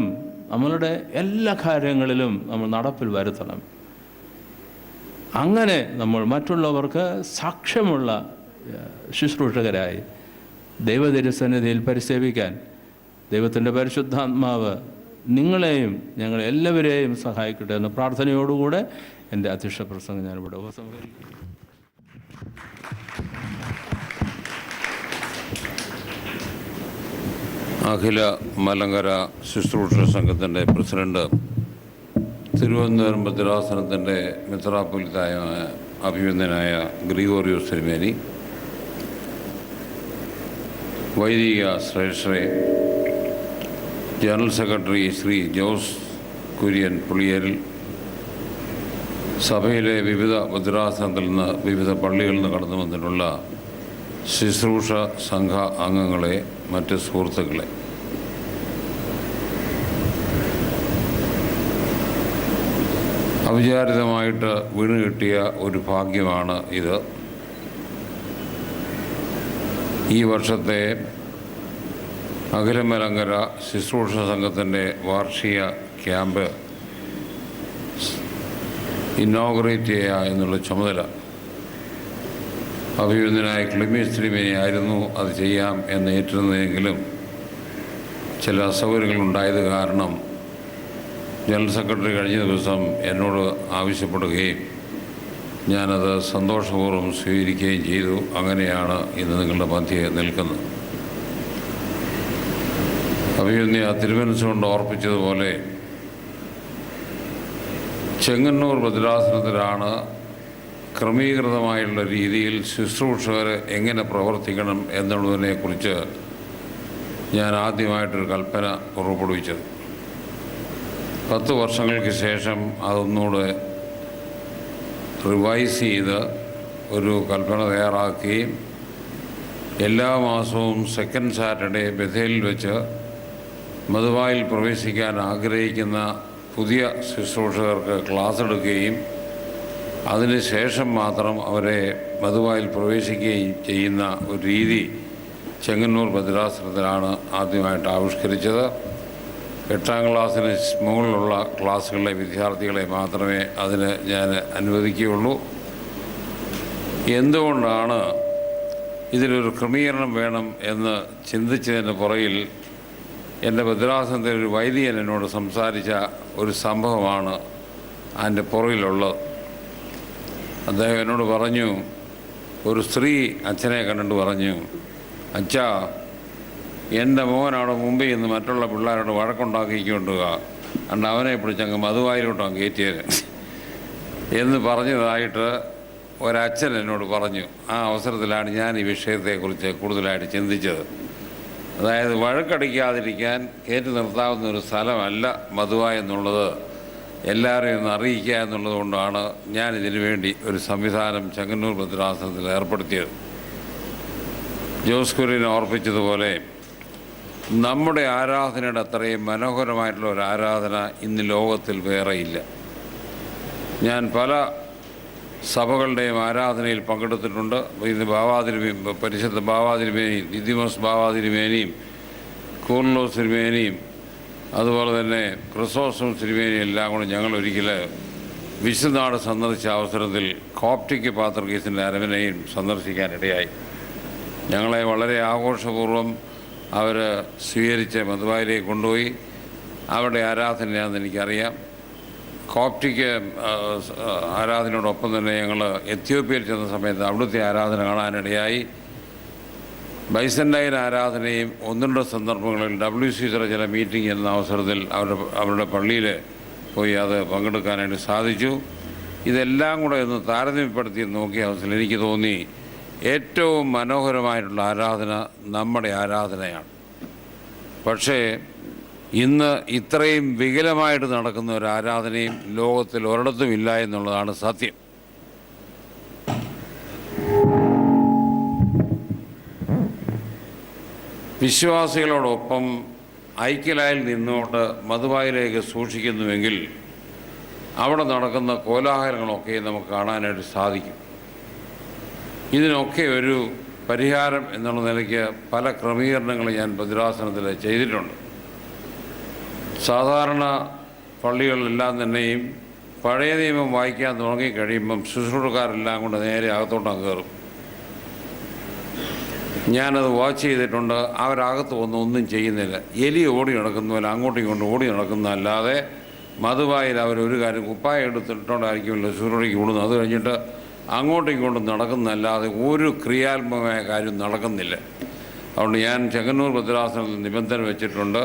നമ്മളുടെ എല്ലാ കാര്യങ്ങളിലും നമ്മൾ നടപ്പിൽ വരുത്തണം. അങ്ങനെ നമ്മൾ മറ്റുള്ളവർക്ക് സാക്ഷ്യമുള്ള ശുശ്രൂഷകരായി ദൈവതിരുസന്നിധിയിൽ പരിസേവിക്കാൻ ദൈവത്തിൻ്റെ പരിശുദ്ധാത്മാവ് നിങ്ങളെയും ഞങ്ങളെല്ലാവരെയും സഹായിക്കട്ടെ എന്ന പ്രാർത്ഥനയോടുകൂടെ എൻ്റെ അധ്യക്ഷ പ്രസംഗം ഞാനിവിടെ ഉപസംഹരിക്കുന്നു. അഖില മലങ്കര ശുശ്രൂഷ സംഘത്തിൻ്റെ പ്രസിഡന്റ്, തിരുവനന്തപുരം ഭദ്രാസനത്തിൻ്റെ മെത്രാപ്പൊലീത്തായ അഭിനന്ദനായ ഗ്രിഗോറിയോസ് തിരുമേനി, വൈദിക ശ്രേഷ്ഠരെ, ജനറൽ സെക്രട്ടറി ശ്രീ ജോസ് കുര്യൻ പുളിയേരിൽ, സഭയിലെ വിവിധ ഭദ്രാസനത്തിൽ നിന്ന് വിവിധ പള്ളികളിൽ നിന്ന് കടന്നു വന്നിട്ടുള്ള ശുശ്രൂഷ സംഘ അംഗങ്ങളെ, മറ്റ് സുഹൃത്തുക്കളെ, അവിചാരിതമായിട്ട് വീണ് കിട്ടിയ ഒരു ഭാഗ്യമാണ് ഇത്. ഈ വർഷത്തെ അഖില മലങ്കര ശുശ്രൂഷ സംഘത്തിൻ്റെ വാർഷിക ക്യാമ്പ് ഇന്നോഗ്രേറ്റ് ചെയ്യുക എന്നുള്ള ചുമതല അഭിനന്ദനായ ക്ലിമീസ് തിരുമേനി ആയിരുന്നു അത് ചെയ്യാം എന്ന് ഏറ്റിരുന്നതെങ്കിലും ചില അസൗകര്യങ്ങൾ ഉണ്ടായത് കാരണം ജനറൽ സെക്രട്ടറി കഴിഞ്ഞ ദിവസം എന്നോട് ആവശ്യപ്പെടുകയും ഞാനത് സന്തോഷപൂർവ്വം സ്വീകരിക്കുകയും ചെയ്തു. അങ്ങനെയാണ് ഇന്ന് നിങ്ങളുടെ മധ്യേ നിൽക്കുന്നത്. അഭിനന്ദ തിരുമനസ്സുകൊണ്ട് ഓർപ്പിച്ചതുപോലെ ചെങ്ങന്നൂർ ഭദ്രാസനത്തിലാണ് ക്രമീകൃതമായുള്ള രീതിയിൽ ശുശ്രൂഷകർ എങ്ങനെ പ്രവർത്തിക്കണം എന്നുള്ളതിനെക്കുറിച്ച് ഞാൻ ആദ്യമായിട്ടൊരു കൽപ്പന പുറപ്പെടുവിച്ചത്. 10 വർഷങ്ങൾക്ക് ശേഷം അതൊന്നുകൂടെ റിവൈസ് ചെയ്ത് ഒരു കൽപ്പന തയ്യാറാക്കുകയും എല്ലാ മാസവും സെക്കൻഡ് സാറ്റർഡേ ബഥേലിൽ വെച്ച് മധുവായിൽ പ്രവേശിക്കാൻ ആഗ്രഹിക്കുന്ന പുതിയ ശുശ്രൂഷകർക്ക് ക്ലാസ് എടുക്കുകയും അതിനുശേഷം മാത്രം അവരെ മധുവായിൽ പ്രവേശിക്കുകയും ചെയ്യുന്ന ഒരു രീതി ചെങ്ങന്നൂർ ഭദ്രാസനത്തിലാണ് ആദ്യമായിട്ട് ആവിഷ്കരിച്ചത്. 8ാം ക്ലാസ്സിന് മുകളിലുള്ള ക്ലാസ്സുകളിലെ വിദ്യാർത്ഥികളെ മാത്രമേ അതിന് ഞാൻ അനുവദിക്കുകയുള്ളൂ. എന്തുകൊണ്ടാണ് ഇതിലൊരു ക്രമീകരണം വേണം എന്ന് ചിന്തിച്ചതിന് പുറകിൽ എൻ്റെ ഭദ്രാസനത്തിൽ ഒരു വൈദികൻ എന്നോട് സംസാരിച്ച ഒരു സംഭവമാണ് അതിൻ്റെ പുറകിലുള്ളത്. അദ്ദേഹം എന്നോട് പറഞ്ഞു, ഒരു സ്ത്രീ അച്ഛനെ കണ്ടിട്ട് പറഞ്ഞു, അച്ഛാ, എൻ്റെ മോൻ അവിടെ മുമ്പിൽ നിന്ന് മറ്റുള്ള പിള്ളേരോട് വഴക്കുണ്ടാക്കിക്കൊണ്ടുക അണ്ട് അവനെ പിടിച്ചങ്ങ് മധുവായിലോട്ടാണ് കയറ്റിയത് എന്ന് പറഞ്ഞതായിട്ട് ഒരച്ഛൻ എന്നോട് പറഞ്ഞു. ആ അവസരത്തിലാണ് ഞാൻ ഈ വിഷയത്തെക്കുറിച്ച് കൂടുതലായിട്ട് ചിന്തിച്ചത്. അതായത് വഴക്കടിക്കാതിരിക്കാൻ കയറ്റി നിർത്താവുന്ന ഒരു സ്ഥലമല്ല മധുവായി എന്നുള്ളത് എല്ലാവരെയും ഒന്ന് അറിയിക്കുക എന്നുള്ളത് കൊണ്ടാണ് ഞാൻ ഇതിനു വേണ്ടി ഒരു സംവിധാനം ചെങ്ങന്നൂർ ഭദ്രാസനത്തിൽ ഏർപ്പെടുത്തിയത്. ജോസ് കുര്യൻ ഓർപ്പിച്ചതുപോലെ നമ്മുടെ ആരാധനയുടെ അത്രയും മനോഹരമായിട്ടുള്ള ഒരു ആരാധന ഇന്ന് ലോകത്തിൽ വേറെയില്ല. ഞാൻ പല സഭകളുടെയും ആരാധനയിൽ പങ്കെടുത്തിട്ടുണ്ട്. ഇന്ന് പരിശുദ്ധ ബാവാതിരുമേനിയും ദിദിമോസ് ബാവാതിരുമേനിയും കൂർലോസ് തിരുമേനിയും അതുപോലെ തന്നെ ക്രിസോസ്റ്റം തിരുമേനിയും എല്ലാം കൂടെ ഞങ്ങൾ ഒരിക്കൽ വിശുനാട് സന്ദർശിച്ച അവസരത്തിൽ കോപ്റ്റിക് പാത്രികീസിൻ്റെ അരമനയും സന്ദർശിക്കാനിടയായി. ഞങ്ങളെ വളരെ ആഘോഷപൂർവ്വം അവർ സ്വീകരിച്ച് മധുവായിലേക്ക് കൊണ്ടുപോയി. അവരുടെ ആരാധനയാണെന്ന് എനിക്കറിയാം. കോപ്റ്റിക് ആരാധനയോടൊപ്പം തന്നെ ഞങ്ങൾ എത്യോപ്യയിൽ ചെന്ന സമയത്ത് അവിടുത്തെ ആരാധന കാണാനിടയായി. ബൈസൻ്റൈൻ ആരാധനയും 1-2 സന്ദർഭങ്ങളിൽ WCCയുടെ ചില മീറ്റിംഗ് എന്ന അവസരത്തിൽ അവരുടെ പള്ളിയിൽ പോയി അത് പങ്കെടുക്കാനായിട്ട് സാധിച്ചു. ഇതെല്ലാം കൂടെ ഒന്ന് താരതമ്യപ്പെടുത്തി നോക്കിയ അവസരത്തിൽ എനിക്ക് തോന്നി ഏറ്റവും മനോഹരമായിട്ടുള്ള ആരാധന നമ്മുടെ ആരാധനയാണ്. പക്ഷേ ഇന്ന് ഇത്രയും വികലമായിട്ട് നടക്കുന്ന ഒരു ആരാധനയും ലോകത്തിൽ ഒരിടത്തും ഇല്ല എന്നുള്ളതാണ് സത്യം. വിശ്വാസികളോടൊപ്പം ഐക്യലായിൽ നിന്നുകൊണ്ട് മധുവായിലേക്ക് സൂക്ഷിക്കുന്നുവെങ്കിൽ അവിടെ നടക്കുന്ന കോലാഹലങ്ങളൊക്കെ നമുക്ക് കാണാനായിട്ട് സാധിക്കും. ഇതിനൊക്കെ ഒരു പരിഹാരം എന്നുള്ള നിലയ്ക്ക് പല ക്രമീകരണങ്ങൾ ഞാൻ ഭദ്രാസനത്തിൽ ചെയ്തിട്ടുണ്ട്. സാധാരണ പള്ളികളിലെല്ലാം തന്നെയും പഴയ നിയമം വായിക്കാൻ തുടങ്ങിക്കഴിയുമ്പം ശുശ്രൂഷക്കാരെല്ലാം കൊണ്ട് നേരെ അകത്തോട്ടങ്ങ് കയറും. ഞാനത് വാച്ച് ചെയ്തിട്ടുണ്ട്. അവരകത്ത് ഒന്നും ചെയ്യുന്നില്ല. എലി ഓടി നടക്കുന്ന പോലെ അങ്ങോട്ടും ഇങ്ങോട്ടും ഓടി നടക്കുന്നതല്ലാതെ മധുവായിൽ അവരൊരു കാര്യം കുപ്പായം എടുത്തിട്ടുണ്ടായിരിക്കുമല്ലോ ശുശ്രൂഷയ്ക്ക് കൂടുന്നു. അത് കഴിഞ്ഞിട്ട് അങ്ങോട്ടും ഇങ്ങോട്ടും നടക്കുന്നതല്ലാതെ ഒരു ക്രിയാത്മകമായ കാര്യം നടക്കുന്നില്ല. അതുകൊണ്ട് ഞാൻ ചെങ്ങന്നൂർ ഭദ്രാസനത്തിൽ നിബന്ധന വെച്ചിട്ടുണ്ട്,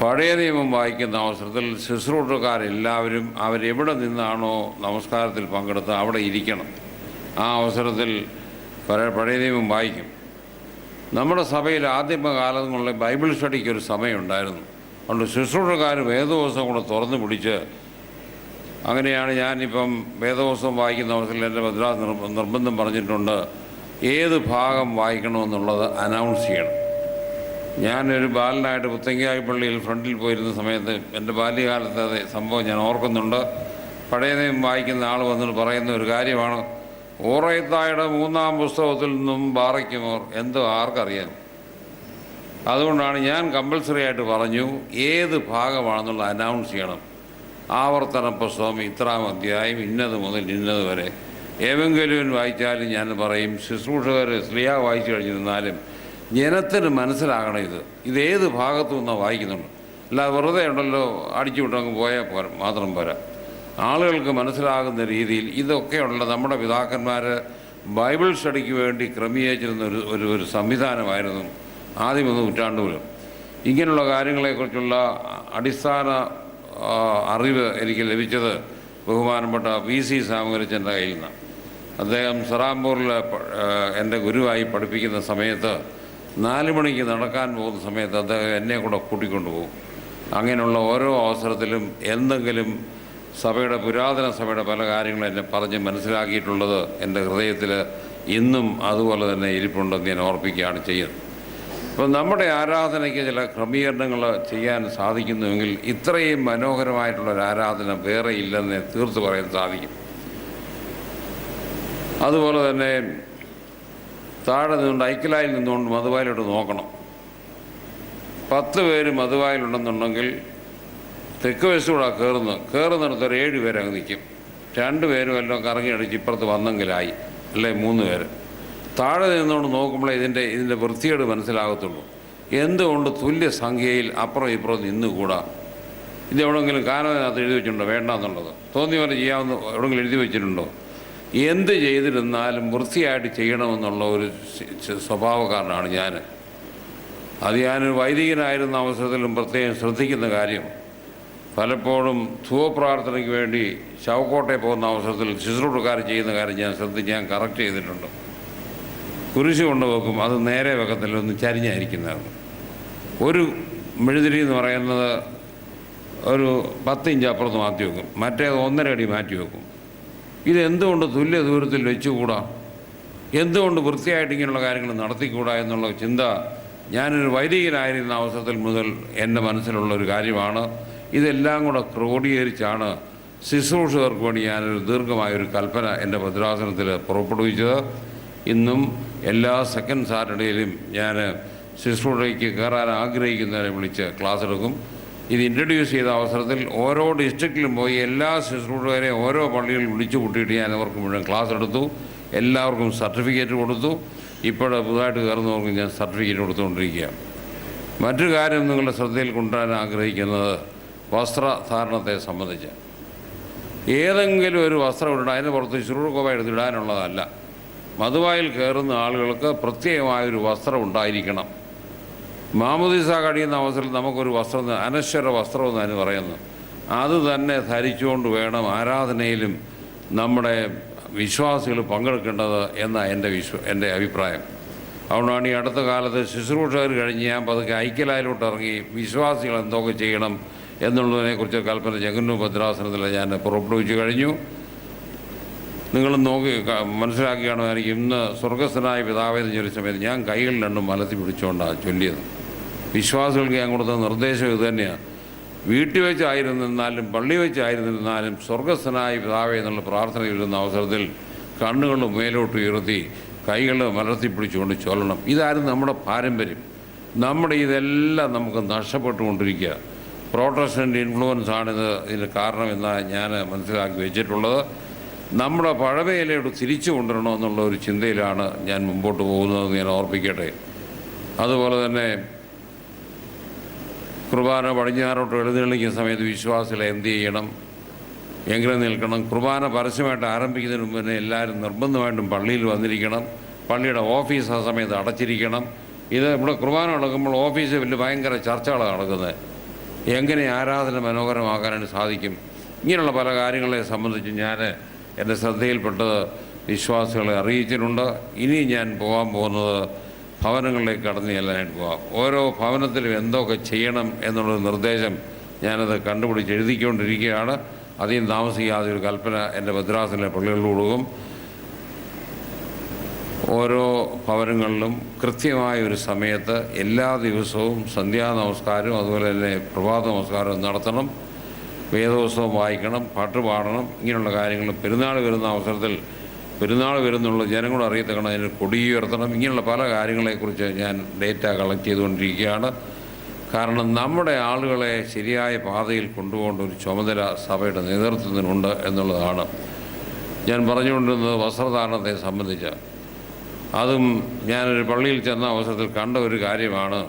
പഴയ നിയമം വായിക്കുന്ന അവസരത്തിൽ ശുശ്രൂഷക്കാരെല്ലാവരും അവരെവിടെ നിന്നാണോ നമസ്കാരത്തിൽ പങ്കെടുത്ത് അവിടെ ഇരിക്കണം. ആ അവസരത്തിൽ പഴയ നിയമം വായിക്കും. നമ്മുടെ സഭയിൽ ആദ്യമകാലങ്ങളിൽ ബൈബിൾ സ്റ്റഡിക്ക് ഒരു സമയമുണ്ടായിരുന്നു. അതുകൊണ്ട് ശുശ്രൂഷക്കാർ വേദപുസ്തകം കൂടെ തുറന്നു പിടിച്ച്, അങ്ങനെയാണ് ഞാനിപ്പം വേദപുസ്തകം വായിക്കുന്ന അവസരത്തിൽ എൻ്റെ ഭദ്രാസ നിർബന്ധം പറഞ്ഞിട്ടുണ്ട്, ഏത് ഭാഗം വായിക്കണമെന്നുള്ളത് അനൗൺസ് ചെയ്യണം. ഞാനൊരു ബാലനായിട്ട് പുത്തങ്കായി പള്ളിയിൽ ഫ്രണ്ടിൽ പോയിരുന്ന സമയത്ത് എൻ്റെ ബാല്യകാലത്തെ അത് സംഭവം ഞാൻ ഓർക്കുന്നുണ്ട്. പഴയ നിയമം വായിക്കുന്ന ആൾ വന്നിട്ട് പറയുന്ന ഒരു കാര്യമാണ്, ഓറയത്തായുടെ 3-ാം പുസ്തകത്തിൽ നിന്നും ബാറയ്ക്കുമോർ എന്തോ ആർക്കറിയാം. അതുകൊണ്ടാണ് ഞാൻ കമ്പൽസറി ആയിട്ട് പറഞ്ഞു, ഏത് ഭാഗമാണെന്നുള്ള അനൗൺസ് ചെയ്യണം. ആവർത്തന പുസ്തകം ഇത്രാം അധ്യായം ഇന്നത് മുതൽ ഇന്നത് വരെ. ഏവെങ്കിലും വായിച്ചാലും ഞാൻ പറയും, ശുശ്രൂഷകർ സ്ലിയ വായിച്ചു കഴിഞ്ഞിരുന്നാലും ജനത്തിന് മനസ്സിലാകണം ഇതേത് ഭാഗത്തു നിന്നാണ് വായിക്കുന്നുണ്ട്. അല്ലാതെ വെറുതെ ഉണ്ടല്ലോ അടിച്ചു വിട്ടങ്ങ് പോയാൽ മാത്രം പോരാ. ആളുകൾക്ക് മനസ്സിലാകുന്ന രീതിയിൽ ഇതൊക്കെയുള്ള നമ്മുടെ പിതാക്കന്മാർ ബൈബിൾ സ്റ്റഡിക്ക് വേണ്ടി ക്രമീകരിച്ചിരുന്ന ഒരു സംവിധാനമായിരുന്നു ആദ്യം 1 നൂറ്റാണ്ട് പോലും. ഇങ്ങനെയുള്ള കാര്യങ്ങളെക്കുറിച്ചുള്ള അടിസ്ഥാന അറിവ് എനിക്ക് ലഭിച്ചത് ബഹുമാനപ്പെട്ട VC സാമുകരച്ചൻ്റെ കയ്യിൽ നിന്നാണ്. അദ്ദേഹം സറാംപൂറിൽ എൻ്റെ ഗുരുവായി പഠിപ്പിക്കുന്ന സമയത്ത് 4 മണിക്ക് നടക്കാൻ പോകുന്ന സമയത്ത് അദ്ദേഹം എന്നെ കൂടെ കൂട്ടിക്കൊണ്ടു പോകും. അങ്ങനെയുള്ള ഓരോ അവസരത്തിലും എന്തെങ്കിലും പുരാതന സഭയുടെ പല കാര്യങ്ങളും എന്നെ പറഞ്ഞ് മനസ്സിലാക്കിയിട്ടുള്ളത് എൻ്റെ ഹൃദയത്തിൽ ഇന്നും അതുപോലെ തന്നെ ഇരിപ്പുണ്ടെന്ന് ഞാൻ ഓർപ്പിക്കുകയാണ് ചെയ്യുന്നത്. അപ്പം നമ്മുടെ ആരാധനയ്ക്ക് ചില ക്രമീകരണങ്ങൾ ചെയ്യാൻ സാധിക്കുന്നുവെങ്കിൽ ഇത്രയും മനോഹരമായിട്ടുള്ളൊരു ആരാധന വേറെ ഇല്ലെന്ന് തീർത്ത് പറയാൻ സാധിക്കും. അതുപോലെ തന്നെ താഴെ നിന്നുകൊണ്ട് ഐക്യലായിൽ നിന്നുകൊണ്ട് മധുവായിലോട്ട് നോക്കണം. 10 പേര് മധുവായിലുണ്ടെന്നുണ്ടെങ്കിൽ തെക്ക് വശത്തൂടെ കയറുന്നിടത്തൊരു 7 പേര് അങ്ങ് നിൽക്കും. 2 പേരും എല്ലാം കറങ്ങി അടിച്ച് ഇപ്പുറത്ത് വന്നെങ്കിലായി, അല്ലെ 3 പേര്. താഴെ നിന്നുകൊണ്ട് നോക്കുമ്പോഴേ ഇതിൻ്റെ വൃത്തിയോട് മനസ്സിലാകത്തുള്ളൂ. എന്തുകൊണ്ട് തുല്യ സംഖ്യയിൽ അപ്പുറം ഇപ്പുറം നിന്നുകൂടാ? ഇത് എവിടെയെങ്കിലും കാനത്തിനകത്ത് എഴുതി വെച്ചിട്ടുണ്ടോ വേണ്ടെന്നുള്ളത്? തോന്നിയ പോലെ ചെയ്യാമെന്ന് എവിടെയെങ്കിലും എഴുതി വെച്ചിട്ടുണ്ടോ? എന്ത് ചെയ്തിരുന്നാലും വൃത്തിയായിട്ട് ചെയ്യണമെന്നുള്ള ഒരു സ്വഭാവക്കാരനാണ് ഞാൻ. അത് ഞാനൊരു വൈദികനായിരുന്ന അവസരത്തിലും പ്രത്യേകം ശ്രദ്ധിക്കുന്ന കാര്യം, പലപ്പോഴും ധൂവപ്രാർത്ഥനയ്ക്ക് വേണ്ടി ശവക്കോട്ടയിൽ പോകുന്ന അവസരത്തിൽ ശുശ്രൂഷക്കാർ ചെയ്യുന്ന കാര്യം ഞാൻ കറക്റ്റ് ചെയ്തിട്ടുണ്ട്. കുരിശ് കൊണ്ട് വെക്കും, അത് നേരെ വെക്കത്തില്ല, ഒന്ന് ചരിഞ്ഞായിരിക്കുന്നതാണ്. ഒരു മെഴുതിരി എന്ന് പറയുന്നത് ഒരു 10 ഇഞ്ച് അപ്പുറത്ത് മാറ്റി വെക്കും, മറ്റേത് 1.5 അടി മാറ്റി വെക്കും. ഇതെന്തുകൊണ്ട് തുല്യ ദൂരത്തിൽ വെച്ചുകൂടാ? എന്തുകൊണ്ട് വൃത്തിയായിട്ട് ഇങ്ങനെയുള്ള കാര്യങ്ങൾ നടത്തിക്കൂടാ എന്നുള്ള ചിന്ത ഞാനൊരു വൈദികനായിരുന്ന അവസരത്തിൽ മുതൽ എൻ്റെ മനസ്സിലുള്ളൊരു കാര്യമാണ്. ഇതെല്ലാം കൂടെ ക്രോഡീകരിച്ചാണ് ശുശ്രൂഷകർക്ക് വേണ്ടി ഞാനൊരു ദീർഘമായൊരു കൽപ്പന എൻ്റെ ഭദ്രാസനത്തിൽ പുറപ്പെടുവിച്ചത്. ഇന്നും എല്ലാ സെക്കൻഡ് സാറ്റർഡേയിലും ഞാൻ ശുശ്രൂഷയ്ക്ക് കയറാൻ ആഗ്രഹിക്കുന്നവരെ വിളിച്ച് ക്ലാസ് എടുക്കും. ഇത് ഇൻട്രൊഡ്യൂസ് ചെയ്ത അവസരത്തിൽ ഓരോ ഡിസ്ട്രിക്റ്റിലും പോയി എല്ലാ ശുശ്രൂഷകരെയും ഓരോ പള്ളികളിൽ വിളിച്ചു കൂട്ടിയിട്ട് ഞാൻ അവർക്ക് മുഴുവൻ ക്ലാസ് എടുത്തു. എല്ലാവർക്കും സർട്ടിഫിക്കറ്റ് കൊടുത്തു. ഇപ്പോൾ പുതുതായിട്ട് കയറുന്നവർക്ക് ഞാൻ സർട്ടിഫിക്കറ്റ് കൊടുത്തുകൊണ്ടിരിക്കുകയാണ്. മറ്റൊരു കാര്യം നിങ്ങളുടെ ശ്രദ്ധയിൽ കൊണ്ടുവരാൻ ആഗ്രഹിക്കുന്നത് വസ്ത്രധാരണത്തെ സംബന്ധിച്ച്. ഏതെങ്കിലും ഒരു വസ്ത്രം ഇടണം, അതിന് പുറത്ത് ശുശ്രൂഷ എടുത്തിടാനുള്ളതല്ല. മധുവായിൽ കയറുന്ന ആളുകൾക്ക് പ്രത്യേകമായൊരു വസ്ത്രം ഉണ്ടായിരിക്കണം. മാമുദീസ കഴിയുന്ന അവസരത്തിൽ നമുക്കൊരു വസ്ത്രം, അനശ്വര വസ്ത്രം എന്നാണ് പറയുന്നത്, അത് തന്നെ ധരിച്ചുകൊണ്ട് വേണം ആരാധനയിലും നമ്മുടെ വിശ്വാസികൾ പങ്കെടുക്കേണ്ടത് എന്നാണ് എൻ്റെ അഭിപ്രായം. അതുകൊണ്ടാണ് ഈ അടുത്ത കാലത്ത് ശുശ്രൂഷകർ കഴിഞ്ഞ് ഞാൻ പതുക്കെ ഐക്യലായിലോട്ട് ഇറങ്ങി വിശ്വാസികൾ എന്തൊക്കെ ചെയ്യണം എന്നുള്ളതിനെക്കുറിച്ച് കൽപ്പന ചെങ്ങന്നൂർ ഭദ്രാസനത്തിൽ ഞാൻ പുറപ്പെടുവിച്ചു കഴിഞ്ഞു. നിങ്ങൾ നോക്കി മനസ്സിലാക്കി കാണുമായിരിക്കും. ഇന്ന് സ്വർഗസ്ഥനായ പിതാവേ എന്ന് ചൊല്ലിയ സമയത്ത് ഞാൻ കൈകളിൽ 2 മലത്തി പിടിച്ചുകൊണ്ടാണ് ചൊല്ലിയത്. വിശ്വാസികൾക്ക് ഞാൻ കൊടുത്ത നിർദ്ദേശം ഇത് തന്നെയാണ്. വീട്ടിൽ വെച്ചായിരുന്നാലും പള്ളി വെച്ചായിരുന്നിരുന്നാലും സ്വർഗസ്ഥനായ പിതാവേ എന്നുള്ള പ്രാർത്ഥന ചൊല്ലുന്ന അവസരത്തിൽ കണ്ണുകൾ മേലോട്ട് ഉയർത്തി കൈകൾ മലർത്തി പിടിച്ചുകൊണ്ട് ചൊല്ലണം. ഇതായിരുന്നു നമ്മുടെ പാരമ്പര്യം. നമ്മുടെ ഇതെല്ലാം നമുക്ക് നഷ്ടപ്പെട്ടുകൊണ്ടിരിക്കുക. പ്രോട്ടസ്റ്റൻ്റ് ഇൻഫ്ലുവൻസാണിത് ഇതിന് കാരണമെന്നാണ് ഞാൻ മനസ്സിലാക്കി വെച്ചിട്ടുള്ളത്. നമ്മുടെ പഴമയിലോട്ട് തിരിച്ചു കൊണ്ടുവരണമെന്നുള്ള ഒരു ചിന്തയിലാണ് ഞാൻ മുമ്പോട്ട് പോകുന്നതെന്ന് ഞാൻ ഓർപ്പിക്കട്ടെ. അതുപോലെ തന്നെ കുർബാന പടിഞ്ഞാറോട്ട് എഴുന്നള്ളിക്കുന്ന സമയത്ത് വിശ്വാസികൾ എന്ത് ചെയ്യണം, എങ്ങനെ നിൽക്കണം? കുർബാന പരസ്യമായിട്ട് ആരംഭിക്കുന്നതിന് മുമ്പ് തന്നെ എല്ലാവരും നിർബന്ധമായിട്ടും പള്ളിയിൽ വന്നിരിക്കണം. പള്ളിയുടെ ഓഫീസ് ആ സമയത്ത് അടച്ചിരിക്കണം. ഇത് ഇവിടെ കുർബാന നടക്കുമ്പോൾ ഓഫീസിൽ വലിയ ഭയങ്കര ചർച്ചകളാണ് നടക്കുന്നത്. എങ്ങനെ ആരാധന മനോഹരമാക്കാനായിട്ട് സാധിക്കും? ഇങ്ങനെയുള്ള പല കാര്യങ്ങളെ സംബന്ധിച്ച് ഞാൻ എൻ്റെ ശ്രദ്ധയിൽപ്പെട്ടത് വിശ്വാസികളെ അറിയിച്ചിട്ടുണ്ട്. ഇനി ഞാൻ പോകാൻ പോകുന്നത് ഭവനങ്ങളിലേക്ക് കടന്നു ചെല്ലാനായിട്ട് പോകാം. ഓരോ ഭവനത്തിലും എന്തൊക്കെ ചെയ്യണം എന്നുള്ളൊരു നിർദ്ദേശം ഞാനത് കണ്ടുപിടിച്ച് എഴുതിക്കൊണ്ടിരിക്കുകയാണ്. അധികം താമസിക്കാതെ ഒരു കൽപ്പന എൻ്റെ മദ്രാസിലെ പള്ളികളിൽ കൊടുക്കും. ഓരോ ഭവനങ്ങളിലും കൃത്യമായ ഒരു സമയത്ത് എല്ലാ ദിവസവും സന്ധ്യാനമസ്കാരവും അതുപോലെ തന്നെ പ്രഭാത നമസ്കാരവും നടത്തണം. വേദോത്സവം വായിക്കണം, പാട്ട് പാടണം. ഇങ്ങനെയുള്ള കാര്യങ്ങൾ പെരുന്നാൾ വരുന്ന അവസരത്തിൽ പെരുന്നാൾ വരുന്നുള്ള ജനങ്ങളോട് അറിയത്തക്കണം. അതിന് കൊടിയുയർത്തണം. ഇങ്ങനെയുള്ള പല കാര്യങ്ങളെക്കുറിച്ച് ഞാൻ ഡേറ്റ കളക്ട് ചെയ്തുകൊണ്ടിരിക്കുകയാണ്. കാരണം നമ്മുടെ ആളുകളെ ശരിയായ പാതയിൽ കൊണ്ടുപോകേണ്ട ഒരു ചുമതല സഭയുടെ നേതൃത്വത്തിനുണ്ട് എന്നുള്ളതാണ്. ഞാൻ പറഞ്ഞുകൊണ്ടിരുന്നത് വസ്ത്രധാരണത്തെ സംബന്ധിച്ച്. അതും ഞാനൊരു പള്ളിയിൽ ചെന്ന അവസരത്തിൽ കണ്ട ഒരു കാര്യമാണ്.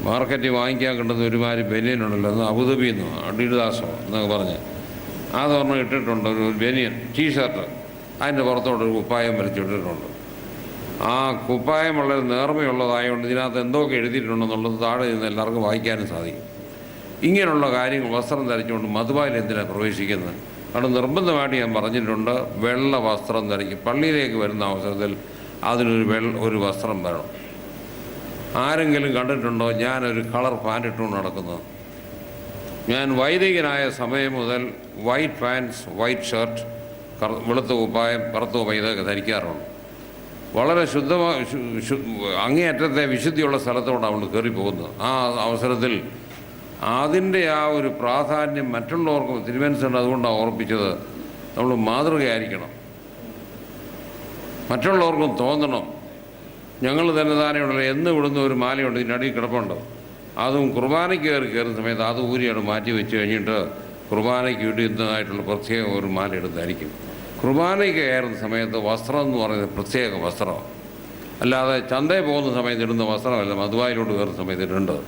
മാർക്കറ്റിൽ വാങ്ങിക്കാൻ കിട്ടുന്ന ഒരുമാതിരി ബനിയനുണ്ടല്ലോ, എന്ന് അബുദാബിയിൽ നിന്ന് അഡിഡാസോ എന്നൊക്കെ പറഞ്ഞ് അതൊരെണ്ണം ഇട്ടിട്ടുണ്ട്. ഒരു ബനിയൻ ടീഷർട്ട്, അതിൻ്റെ പുറത്തോട്ടൊരു കുപ്പായം വലിച്ചിട്ടിട്ടുണ്ട്. ആ കുപ്പായം വളരെ നേർമയുള്ളതായതുകൊണ്ട് ഇതിനകത്ത് എന്തൊക്കെ എഴുതിയിട്ടുണ്ടെന്നുള്ളത് താഴെ നിന്ന് എല്ലാവർക്കും വായിക്കാനും സാധിക്കും. ഇങ്ങനെയുള്ള കാര്യങ്ങൾ വസ്ത്രം ധരിച്ചുകൊണ്ട് മധുബായിൽ എന്തിനാണ് പ്രവേശിക്കുന്നത്? അവിടെ നിർബന്ധമായിട്ട് ഞാൻ പറഞ്ഞിട്ടുണ്ട്, വെള്ള വസ്ത്രം ധരിക്കും. പള്ളിയിലേക്ക് വരുന്ന അവസരത്തിൽ അതിനൊരു ഒരു വസ്ത്രം വരണം. ആരെങ്കിലും കണ്ടിട്ടുണ്ടോ ഞാനൊരു കളർ പാൻറ് ഇട്ടുകൊണ്ട് നടക്കുന്നത്? ഞാൻ വൈദികനായ സമയം മുതൽ വൈറ്റ് പാൻസ്, വൈറ്റ് ഷർട്ട്, വെളുത്ത കുപ്പായം, കറുത്ത കുപ്പായം ഇതൊക്കെ ധരിക്കാറുണ്ട്. വളരെ അങ്ങേയറ്റത്തെ വിശുദ്ധിയുള്ള സ്ഥലത്തോടാണ് നമ്മൾ കയറി പോകുന്നത്. ആ അവസരത്തിൽ അതിൻ്റെ ആ ഒരു പ്രാധാന്യം മറ്റുള്ളവർക്കും തിരുവനന്തപുരം അതുകൊണ്ടാണ് ഓർപ്പിച്ചത്. നമ്മൾ മാതൃകയായിരിക്കണം, മറ്റുള്ളവർക്കും തോന്നണം. ഞങ്ങൾ തന്നെ താനെയുണ്ടല്ലോ എന്ന് വിടുന്ന ഒരു മാലയുണ്ട്, ഇതിനടിയിൽ കിടപ്പുണ്ട്. അതും കുർബാനയ്ക്ക് കയറുന്ന സമയത്ത് അത് ഊരിയാണ് മാറ്റി വെച്ച് കഴിഞ്ഞിട്ട് കുർബാനയ്ക്ക് ഇടുന്നതായിട്ടുള്ള പ്രത്യേക ഒരു മാല എടുത്തായിരിക്കും. കുർബാനയ്ക്ക് കയറുന്ന സമയത്ത് വസ്ത്രം എന്ന് പറയുന്നത് പ്രത്യേക വസ്ത്രമാണ്, അല്ലാതെ ചന്തയിൽ പോകുന്ന സമയത്ത് ഇടുന്ന വസ്ത്രമല്ല മധുവായിലോട്ട് കയറുന്ന സമയത്ത് ഇടേണ്ടത്.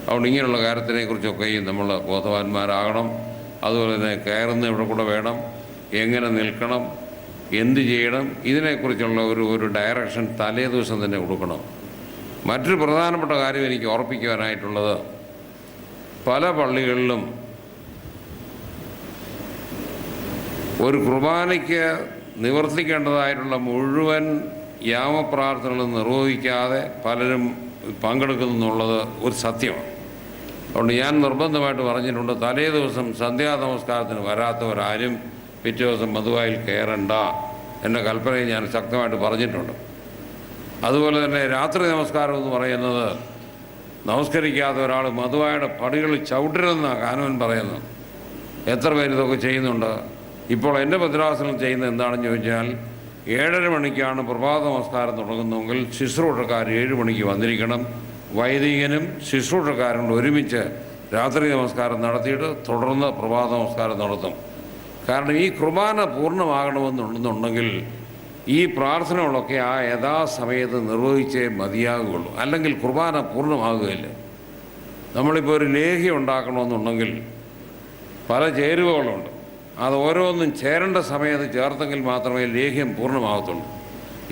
അതുകൊണ്ട് ഇങ്ങനെയുള്ള കാര്യത്തിനെക്കുറിച്ചൊക്കെയും നമ്മൾ ബോധവാന്മാരാകണം. അതുപോലെ തന്നെ കയറുന്ന ഇവിടെ കൂടെ വേണം, എങ്ങനെ നിൽക്കണം, എന്ത് ചെയ്യണം, ഇതിനെക്കുറിച്ചുള്ള ഒരു ഡയറക്ഷൻ തലേ ദിവസം തന്നെ കൊടുക്കണം. മറ്റൊരു പ്രധാനപ്പെട്ട കാര്യം എനിക്ക് ഓർപ്പിക്കുവാനായിട്ടുള്ളത്, പല പള്ളികളിലും ഒരു കുർബാനയ്ക്ക് നിവർത്തിക്കേണ്ടതായിട്ടുള്ള മുഴുവൻ യാമപ്രാർത്ഥനകളും നിർവഹിക്കാതെ പലരും പങ്കെടുക്കുന്നു എന്നുള്ളത് ഒരു സത്യമാണ്. അതുകൊണ്ട് ഞാൻ നിർബന്ധമായിട്ട് പറഞ്ഞിട്ടുണ്ട്, തലേ ദിവസം സന്ധ്യാനമസ്കാരത്തിന് വരാത്തവരാരും പിറ്റേ ദിവസം മധുവായിൽ കയറണ്ട എന്ന കൽപ്പനയും ഞാൻ ശക്തമായിട്ട് പറഞ്ഞിട്ടുണ്ട്. അതുപോലെ തന്നെ രാത്രി നമസ്കാരം എന്ന് പറയുന്നത്, നമസ്കരിക്കാത്ത ഒരാൾ മധുവായുടെ പടികൾ ചവിട്ടരുതെന്നാണ് കാനോൻ പറയുന്നത്. എത്ര പേര് ഇതൊക്കെ ചെയ്യുന്നുണ്ട്? ഇപ്പോൾ എൻ്റെ ഭദ്രാസനം ചെയ്യുന്നത് എന്താണെന്ന് ചോദിച്ചാൽ, 7:30 മണിക്കാണ് പ്രഭാത നമസ്കാരം തുടങ്ങുന്നതെങ്കിൽ ശുശ്രൂഷക്കാർ 7 മണിക്ക് വന്നിരിക്കണം. വൈദികനും ശുശ്രൂഷക്കാരും ഒരുമിച്ച് രാത്രി നമസ്കാരം നടത്തിയിട്ട് തുടർന്ന് പ്രഭാത നമസ്കാരം നടത്തും. കാരണം ഈ കുർബാന പൂർണ്ണമാകണമെന്നുണ്ടെന്നുണ്ടെങ്കിൽ ഈ പ്രാർത്ഥനകളൊക്കെ ആ യഥാസമയത്ത് നിർവഹിച്ചേ മതിയാകുകയുള്ളൂ, അല്ലെങ്കിൽ കുർബാന പൂർണ്ണമാകുകയില്ല. നമ്മളിപ്പോൾ ഒരു ലേഹ്യം ഉണ്ടാക്കണമെന്നുണ്ടെങ്കിൽ പല ചേരുവകളുണ്ട്, അത് ഓരോന്നും ചേരേണ്ട സമയത്ത് ചേർത്തെങ്കിൽ മാത്രമേ ലേഹ്യം പൂർണ്ണമാകത്തുള്ളൂ.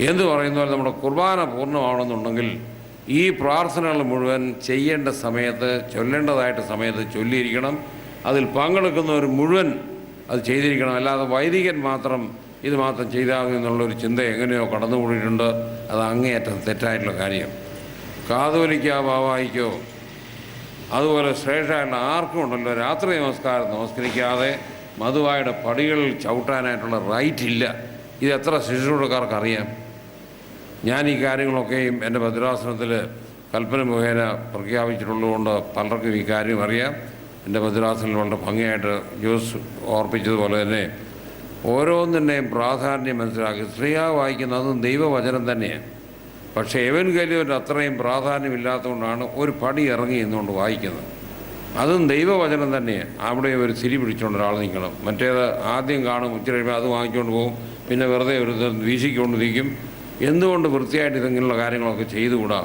എന്ത് പറയുന്ന പോലെ നമ്മുടെ കുർബാന പൂർണ്ണമാകണമെന്നുണ്ടെങ്കിൽ ഈ പ്രാർത്ഥനകൾ മുഴുവൻ ചെയ്യേണ്ട സമയത്ത്, ചൊല്ലേണ്ടതായിട്ട് സമയത്ത് ചൊല്ലിയിരിക്കണം. അതിൽ പങ്കെടുക്കുന്നവർ മുഴുവൻ അത് ചെയ്തിരിക്കണം. അല്ലാതെ വൈദികൻ മാത്രം ഇത് മാത്രം ചെയ്താൽ മതി എന്നുള്ളൊരു ചിന്ത എങ്ങനെയോ കടന്നുകൂടിയിട്ടുണ്ട്. അത് അങ്ങേയറ്റം തെറ്റായിട്ടുള്ള കാര്യം. കാതോലിക്ക ബാവായിക്കോ അതുപോലെ ശ്രേഷ്ഠമായിട്ടുള്ള ആർക്കും ഉണ്ടല്ലോ രാത്രി നമസ്കരിക്കാതെ മധുവായുടെ പടികളിൽ ചവിട്ടാനായിട്ടുള്ള റൈറ്റ് ഇല്ല. ഇത് എത്ര ശുശ്രൂഷക്കാർക്കറിയാം? ഞാൻ ഈ കാര്യങ്ങളൊക്കെയും എൻ്റെ ഭദ്രാസനത്തിൽ കൽപ്പന മുഖേന പ്രഖ്യാപിച്ചിട്ടുള്ളതുകൊണ്ട് പലർക്കും ഈ കാര്യം അറിയാം. എൻ്റെ ഭദ്രാസനത്തിൽ വളരെ ഭംഗിയായിട്ട് ജോസ് ഓർപ്പിച്ചതുപോലെ തന്നെ ഓരോന്നിൻ്റെയും പ്രാധാന്യം മനസ്സിലാക്കി. ശ്രീയ വായിക്കുന്നതും ദൈവവചനം തന്നെയാണ്. പക്ഷേ എവൻഗേലിയോൻ്റെ അത്രയും പ്രാധാന്യമില്ലാത്തതുകൊണ്ടാണ് ഒരു പടി ഇറങ്ങി എന്നുകൊണ്ട് വായിക്കുന്നത്. അതും ദൈവവചനം തന്നെയാണ്. അവിടെ ഒരു തിരി പിടിച്ചുകൊണ്ട് ഒരാൾ നിൽക്കണം. മറ്റേത് ആദ്യം കാണും, ഉച്ച കഴിയുമ്പോൾ അത് വാങ്ങിച്ചുകൊണ്ട് പോകും, പിന്നെ വെറുതെ ഒരു വീശിക്കൊണ്ട് നിൽക്കും. എന്തുകൊണ്ട് വൃത്തിയായിട്ട് ഇതെങ്ങനെയുള്ള കാര്യങ്ങളൊക്കെ ചെയ്തുകൂടാ?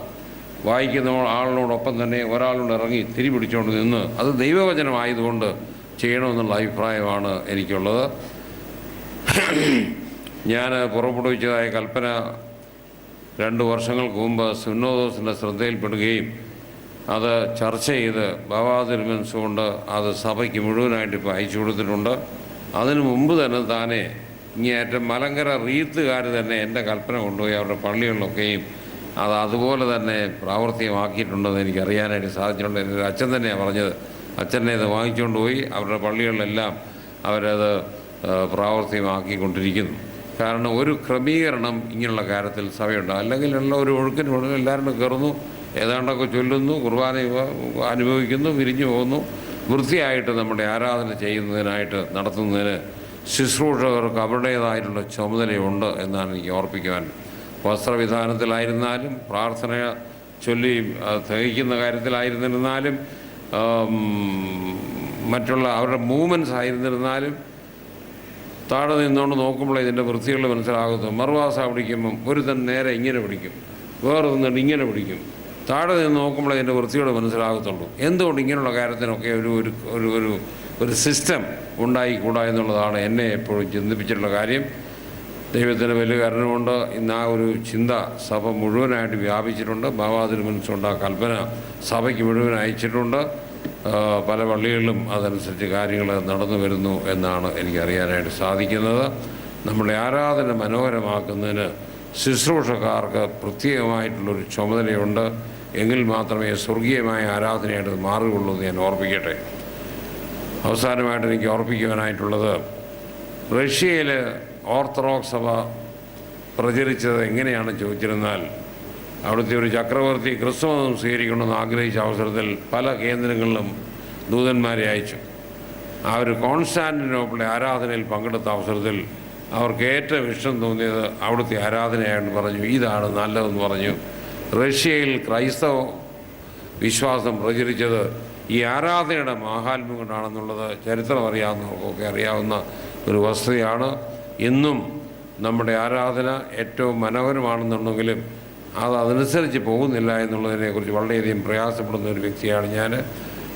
വായിക്കുന്ന ആളിനോടൊപ്പം തന്നെ ഒരാളോട് ഇറങ്ങി തിരി പിടിച്ചുകൊണ്ട് നിന്ന് അത് ദൈവവചനമായതുകൊണ്ട് ചെയ്യണമെന്നുള്ള അഭിപ്രായമാണ് എനിക്കുള്ളത്. ഞാൻ പുറപ്പെടുവിച്ചതായ കൽപ്പന 2 വർഷങ്ങൾക്ക് മുമ്പ് സുന്നോദോസിൻ്റെ ശ്രദ്ധയിൽപ്പെടുകയും അത് ചർച്ച ചെയ്ത് ബാബാ തിരുമനസ് കൊണ്ട് അത് സഭയ്ക്ക് മുഴുവനായിട്ട് ഇപ്പോൾ അയച്ചു കൊടുത്തിട്ടുണ്ട്. അതിനു മുമ്പ് തന്നെ താനെ ഇങ്ങേറ്റം മലങ്കര റീത്തുകാർ തന്നെ എൻ്റെ കൽപ്പന കൊണ്ടുപോയി അവരുടെ പള്ളികളിലൊക്കെയും അത് അതുപോലെ തന്നെ പ്രാവർത്തികമാക്കിയിട്ടുണ്ടെന്ന് എനിക്കറിയാനായിട്ട് സാധിച്ചിട്ടുണ്ട്. എൻ്റെ അച്ഛൻ തന്നെയാണ് പറഞ്ഞത്. അച്ഛനെ ഇത് വാങ്ങിച്ചുകൊണ്ട് പോയി അവരുടെ പള്ളികളിലെല്ലാം അവരത് പ്രാവർത്തികമാക്കിക്കൊണ്ടിരിക്കുന്നു. കാരണം ഒരു ക്രമീകരണം ഇങ്ങനെയുള്ള കാര്യത്തിൽ സഭയുണ്ട്. അല്ലെങ്കിൽ ഉള്ള ഒരു ഒഴുക്കിന് എല്ലാവരും കയറുന്നു, ഏതാണ്ടൊക്കെ ചൊല്ലുന്നു, കുർബാന അനുഭവിക്കുന്നു, പിരിഞ്ഞു പോകുന്നു. വൃത്തിയായിട്ട് നമ്മുടെ ആരാധന ചെയ്യുന്നതിനായിട്ട് നടത്തുന്നതിന് ശുശ്രൂഷകർക്ക് അവരുടേതായിട്ടുള്ള ചുമതലയുണ്ട് എന്നാണ് എനിക്ക് ഓർപ്പിക്കുവാൻ. വസ്ത്രവിധാനത്തിലായിരുന്നാലും പ്രാർത്ഥന ചൊല്ലി തികയ്ക്കുന്ന കാര്യത്തിലായിരുന്നിരുന്നാലും മറ്റുള്ള അവരുടെ മൂവ്മെൻറ്റ്സ് ആയിരുന്നിരുന്നാലും താഴെ നിന്നുകൊണ്ട് നോക്കുമ്പോൾ ഇതിൻ്റെ വൃത്തികൾ മനസ്സിലാകുന്നു. മറുവാസ പിടിക്കുമ്പം ഒരുത്തൻ നേരെ ഇങ്ങനെ പിടിക്കും, വേറൊന്നും ഇങ്ങനെ പിടിക്കും. താഴെ നിന്ന് നോക്കുമ്പോൾ ഇതിൻ്റെ വൃത്തിയോട് മനസ്സിലാകത്തുള്ളൂ. എന്തുകൊണ്ട് ഇങ്ങനെയുള്ള കാര്യത്തിനൊക്കെ ഒരു സിസ്റ്റം ഉണ്ടായിക്കൂടാ എന്നുള്ളതാണ് എന്നെ എപ്പോഴും ചിന്തിപ്പിച്ചിട്ടുള്ള കാര്യം. ദൈവത്തിൻ്റെ വലിയ കരുണ ഇന്ന് ആ ഒരു ചിന്ത സഭ മുഴുവനായിട്ട് വ്യാപിച്ചിട്ടുണ്ട്. ബാബാ തിരുമനസുകൊണ്ട് ആ കൽപ്പന സഭയ്ക്ക് മുഴുവൻ അയച്ചിട്ടുണ്ട്. പല പള്ളികളിലും അതനുസരിച്ച് കാര്യങ്ങൾ നടന്നു വരുന്നു എന്നാണ് എനിക്കറിയാനായിട്ട് സാധിക്കുന്നത്. നമ്മുടെ ആരാധന മനോഹരമാക്കുന്നതിന് ശുശ്രൂഷക്കാർക്ക് പ്രത്യേകമായിട്ടുള്ളൊരു ചുമതലയുണ്ട്. എങ്കിൽ മാത്രമേ സ്വർഗീയമായ ആരാധനയായിട്ട് മാറുകയുള്ളൂ എന്ന് ഞാൻ ഓർപ്പിക്കട്ടെ. അവസാനമായിട്ട് എനിക്ക് ഓർപ്പിക്കുവാനായിട്ടുള്ളത്, റഷ്യയിൽ ഓർത്തഡോക്സ് സഭ പ്രചരിച്ചത് എങ്ങനെയാണെന്ന് ചോദിച്ചിരുന്നാൽ, അവിടുത്തെ ഒരു ചക്രവർത്തി ക്രിസ്തുമതം സ്വീകരിക്കണമെന്ന് ആഗ്രഹിച്ച അവസരത്തിൽ പല കേന്ദ്രങ്ങളിലും ദൂതന്മാരെ അയച്ചു. ആ ഒരു കോൺസ്റ്റാന്റിനോപ്പിളിലെ ആരാധനയിൽ പങ്കെടുത്ത അവസരത്തിൽ അവർക്ക് ഏറ്റവും ഇഷ്ടം തോന്നിയത് അവിടുത്തെ ആരാധനയായിട്ട് പറഞ്ഞു. ഇതാണ് നല്ലതെന്ന് പറഞ്ഞു. റഷ്യയിൽ ക്രൈസ്തവ വിശ്വാസം പ്രചരിച്ചത് ഈ ആരാധനയുടെ മാഹാത്മ്യം കൊണ്ടാണെന്നുള്ളത് ചരിത്രം അറിയാവുന്നവർക്കൊക്കെ അറിയാവുന്ന ഒരു വസ്തുതയാണ്. ഇന്നും നമ്മുടെ ആരാധന ഏറ്റവും മനോഹരമാണെന്നുണ്ടെങ്കിലും അതനുസരിച്ച് പോകുന്നില്ല എന്നുള്ളതിനെക്കുറിച്ച് വളരെയധികം പ്രയാസപ്പെടുന്ന ഒരു വ്യക്തിയാണ് ഞാൻ.